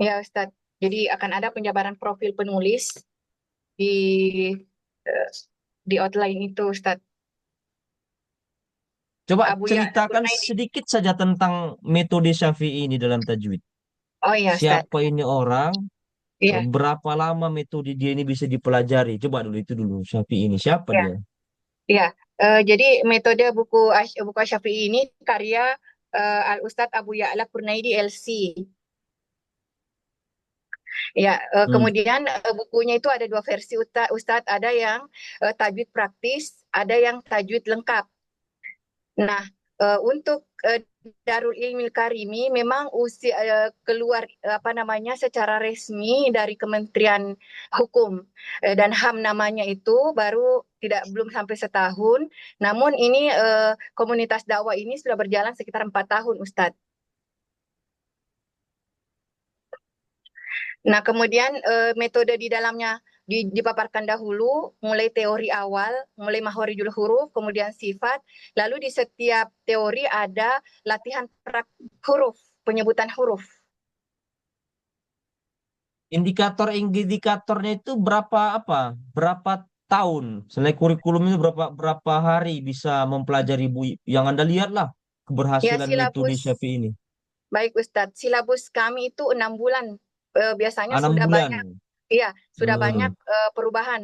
Ya Ustadz, jadi akan ada penjabaran profil penulis di eh, di outline itu Ustadz. Coba Abu Ya'la ceritakan Kurnaini. sedikit saja tentang metode Syafi'i ini dalam tajwid. Oh iya Ustadz. Siapa ini orang? Iya, Berapa lama metode dia ini bisa dipelajari? Coba dulu itu dulu Syafi'i ini. Siapa iya, dia? iya. Jadi metode buku Asy-Syafi'i ini karya Al Ustadz Abu Ya'la Kurnaidi LC. Ya, Hmm. kemudian bukunya itu ada dua versi Ustadz, ada yang tajwid praktis, ada yang tajwid lengkap. Nah, untuk Darul Ilmil Karimi memang usia keluar secara resmi dari Kementerian Hukum dan HAM namanya itu baru belum sampai setahun. Namun ini komunitas dakwah ini sudah berjalan sekitar 4 tahun, Ustadz. Nah, kemudian metode di dalamnya dipaparkan dahulu, mulai teori awal, mulai mahorijul huruf, kemudian sifat, lalu di setiap teori ada latihan huruf, penyebutan huruf. Indikatornya itu berapa tahun? Selain kurikulum itu berapa hari bisa mempelajari Bu? Yang Anda lihat lah Ya, keberhasilan metode silabus, Syafi'i ini. baik Ustadz, silabus kami itu 6 bulan. Biasanya 6 sudah bulan. banyak, iya, sudah banyak Hmm. perubahan.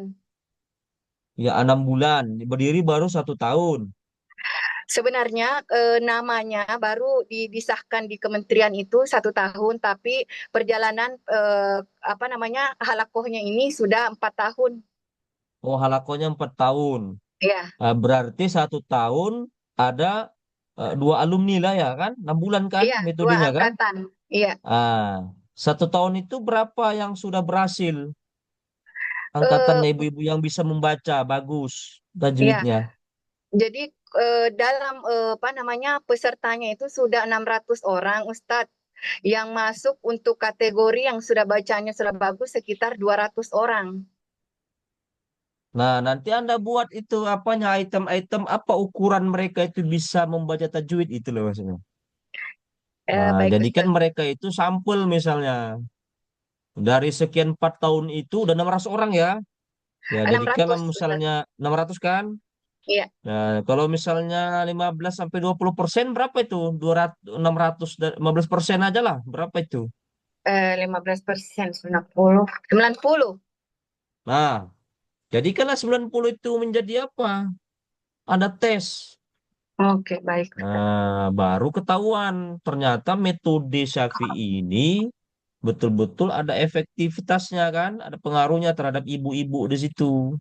Ya 6 bulan. Berdiri baru 1 tahun. Sebenarnya namanya baru disahkan di kementerian itu 1 tahun, tapi perjalanan halakohnya ini sudah 4 tahun. Oh, halakonya 4 tahun. Ya, Berarti 1 tahun ada 2 alumni lah ya kan? 6 bulan kan iya, 2 metodenya kan? angkatan. Iya. 1 tahun itu berapa yang sudah berhasil? Eh, Angkatannya ibu-ibu yang bisa membaca bagus ya, tajwidnya. jadi dalam pesertanya itu sudah 600 orang, Ustadz. Yang masuk untuk kategori yang sudah bacanya sudah bagus sekitar 200 orang. Nah, nanti Anda buat itu apanya item-item apa ukuran mereka itu bisa membaca tajwid itu loh maksudnya. Nah, Baik, jadikan Ustadz. mereka itu sampel misalnya. Dari sekian 4 tahun itu udah 600 orang ya. Ya, jadi kalau 600, Ustadz. misalnya 600 kan. Iya, Nah, kalau misalnya 15-20% berapa itu? 200, 600, 15% aja lah. Berapa itu? 15%, 90, 90. Nah, jadikanlah 90 itu menjadi apa? Ada tes. Oke, baik, Ustadz. Nah, baru ketahuan ternyata metode Syafi'i ini betul-betul ada efektivitasnya kan, ada pengaruhnya terhadap ibu-ibu di situ.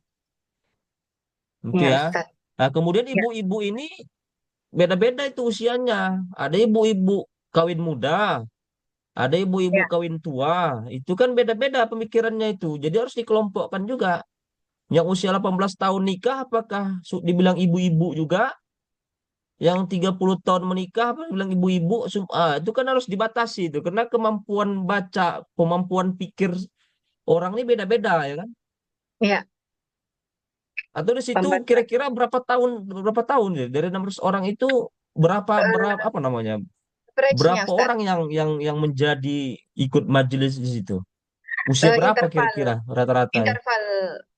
Itu Ya, ya. Ustadz. Nah, kemudian Ya, ibu-ibu ini beda-beda itu usianya. Ada ibu-ibu kawin muda, ada ibu-ibu ya, kawin tua. Itu kan beda-beda pemikirannya itu. Jadi harus dikelompokkan juga. Yang usia 18 tahun nikah apakah dibilang ibu-ibu juga? Yang 30 tahun menikah apa bilang ibu-ibu itu kan harus dibatasi itu karena kemampuan baca, kemampuan pikir orang ini beda-beda ya kan? ya. Atau di situ Pembatas kira-kira berapa tahun ya dari 600 orang itu berapa berapa apa namanya? average-nya, Berapa Ustadz. orang yang menjadi ikut majelis di situ? Usia berapa Interval kira-kira rata-rata ya? interval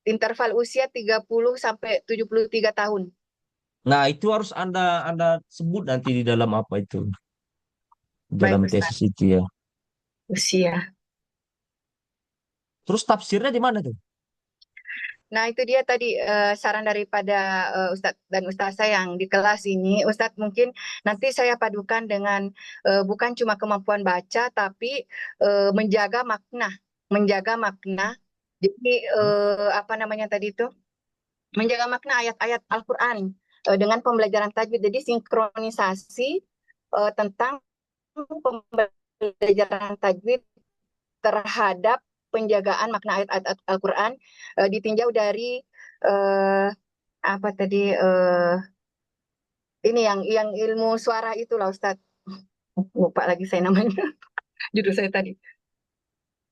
interval usia 30 sampai 73 tahun. Nah, itu harus Anda sebut nanti di dalam apa itu? Baik, Dalam Ustadz. tesis itu ya. Usia. Terus tafsirnya di mana tuh? Nah, itu dia tadi saran daripada Ustadz dan Ustazah yang di kelas ini. Ustadz, mungkin nanti saya padukan dengan bukan cuma kemampuan baca, tapi menjaga makna. Menjaga makna. Jadi, apa namanya tadi itu? Menjaga makna ayat-ayat Al-Quran dengan pembelajaran tajwid. Jadi, sinkronisasi tentang pembelajaran tajwid terhadap penjagaan makna ayat-ayat Al-Quran ditinjau dari eh, apa tadi ini yang ilmu suara itulah Ustadz. Lupa lagi saya namanya. Judul saya tadi.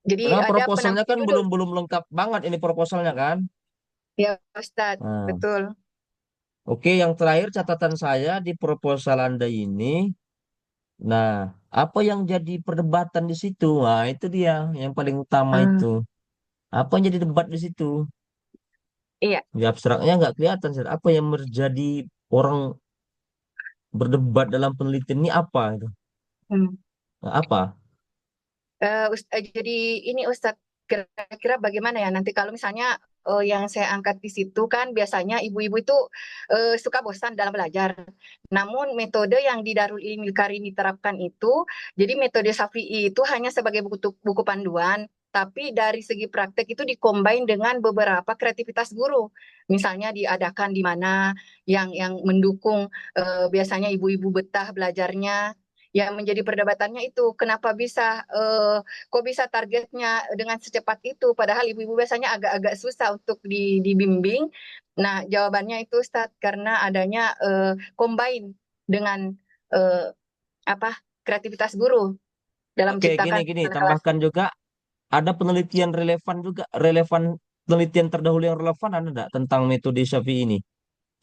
Jadi Karena ada proposalnya penampil kan judul. belum lengkap banget ini proposalnya kan. Ya Ustadz, Nah, betul. oke, yang terakhir catatan saya di proposal Anda ini. Nah, apa yang jadi perdebatan di situ? Nah, itu dia yang paling utama Hmm, itu. Apa yang jadi debat di situ? iya. Di abstraknya nggak kelihatan, Sir. Apa yang menjadi orang berdebat dalam penelitian ini apa itu? Hmm. Nah, apa? Jadi ini Ustadz, kira-kira bagaimana ya nanti kalau misalnya yang saya angkat di situ kan biasanya ibu-ibu itu suka bosan dalam belajar. Namun metode yang di Darul Ilmi Karim diterapkan itu, jadi metode Syafi'i itu hanya sebagai buku panduan, tapi dari segi praktek itu dikombin dengan beberapa kreativitas guru. Misalnya diadakan di mana yang mendukung biasanya ibu-ibu betah belajarnya. Yang menjadi perdebatannya itu kenapa bisa kok bisa targetnya dengan secepat itu padahal ibu-ibu biasanya agak-agak susah untuk dibimbing. Nah, jawabannya itu Ustadz karena adanya combine dengan eh, apa kreativitas guru dalam Oke, gini menciptakan gini, suasana kelas. tambahkan juga ada penelitian relevan juga, penelitian terdahulu yang relevan ada enggak tentang metode Syafi'i ini?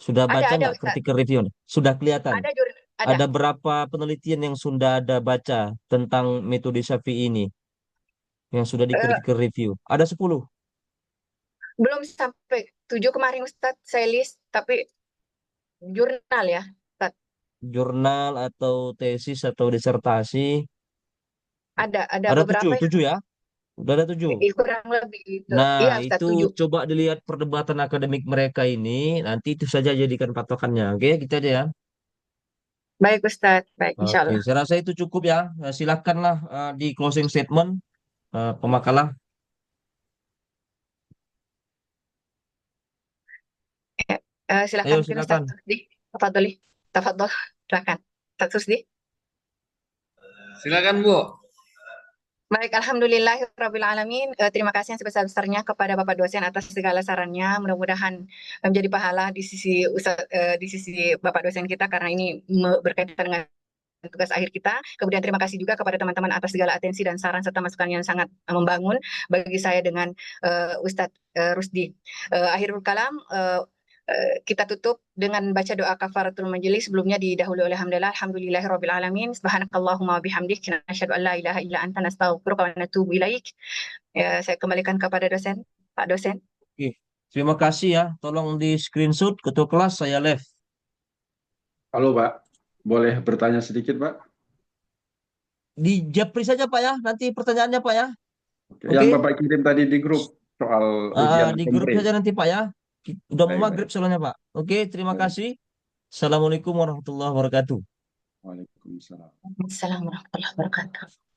Sudah baca Ada nggak Ustadz, critical review? Sudah kelihatan. ada. Ada berapa penelitian yang sudah ada baca tentang metode Syafi'i ini yang sudah di Eh, critical review? Ada 10 belum sampai 7 kemarin Ustadz saya list tapi jurnal ya Ustadz. jurnal atau tesis atau disertasi. Ada Ada beberapa 7, yang 7 ya. Udah ada 7. kurang lebih gitu. Nah, Iya itu Ustadz 7. coba dilihat perdebatan akademik mereka ini. Nanti itu saja jadikan patokannya. Oke, kita aja ya. Baik Ustadz, baik insya Oke, Allah. saya rasa itu cukup ya. Silakanlah di closing statement pemakalah. Silakan Ayo mungkin silakan. Ustadz Rusdi. Tafadholi. Tafadhol. Silakan. Ustadz Rusdi. Silakan Bu. Baik, Alhamdulillahirabbil alamin. Terima kasih yang sebesar-besarnya kepada Bapak dosen atas segala sarannya. Mudah-mudahan menjadi pahala di sisi di sisi Bapak dosen kita karena ini berkaitan dengan tugas akhir kita. Kemudian terima kasih juga kepada teman-teman atas segala atensi dan saran serta masukan yang sangat membangun bagi saya dengan Ustadz Rusdi. Akhirul kalam, kita tutup dengan baca doa kafaratul majelis. Sebelumnya didahului oleh alhamdulillahirabbil alamin. Subhanakallahumma wa bihamdik nasyhadu an la ilaha illa anta nastaghfiruka wa natubu ilaik. Ya, saya kembalikan kepada dosen, Pak dosen. Oke, terima kasih ya. Tolong di screenshot ketua kelas saya live. Halo Pak, boleh bertanya sedikit Pak? Di japri saja Pak ya. Nanti pertanyaannya Pak ya. Oke. Oke. Yang Bapak kirim tadi di grup soal ujian Di grup kemarin. saja nanti Pak ya. Udah mau Baik, maghrib baik. soalnya Pak. Oke, terima Baik. kasih. Assalamualaikum warahmatullahi wabarakatuh. Waalaikumsalam. Assalamualaikum warahmatullahi wabarakatuh.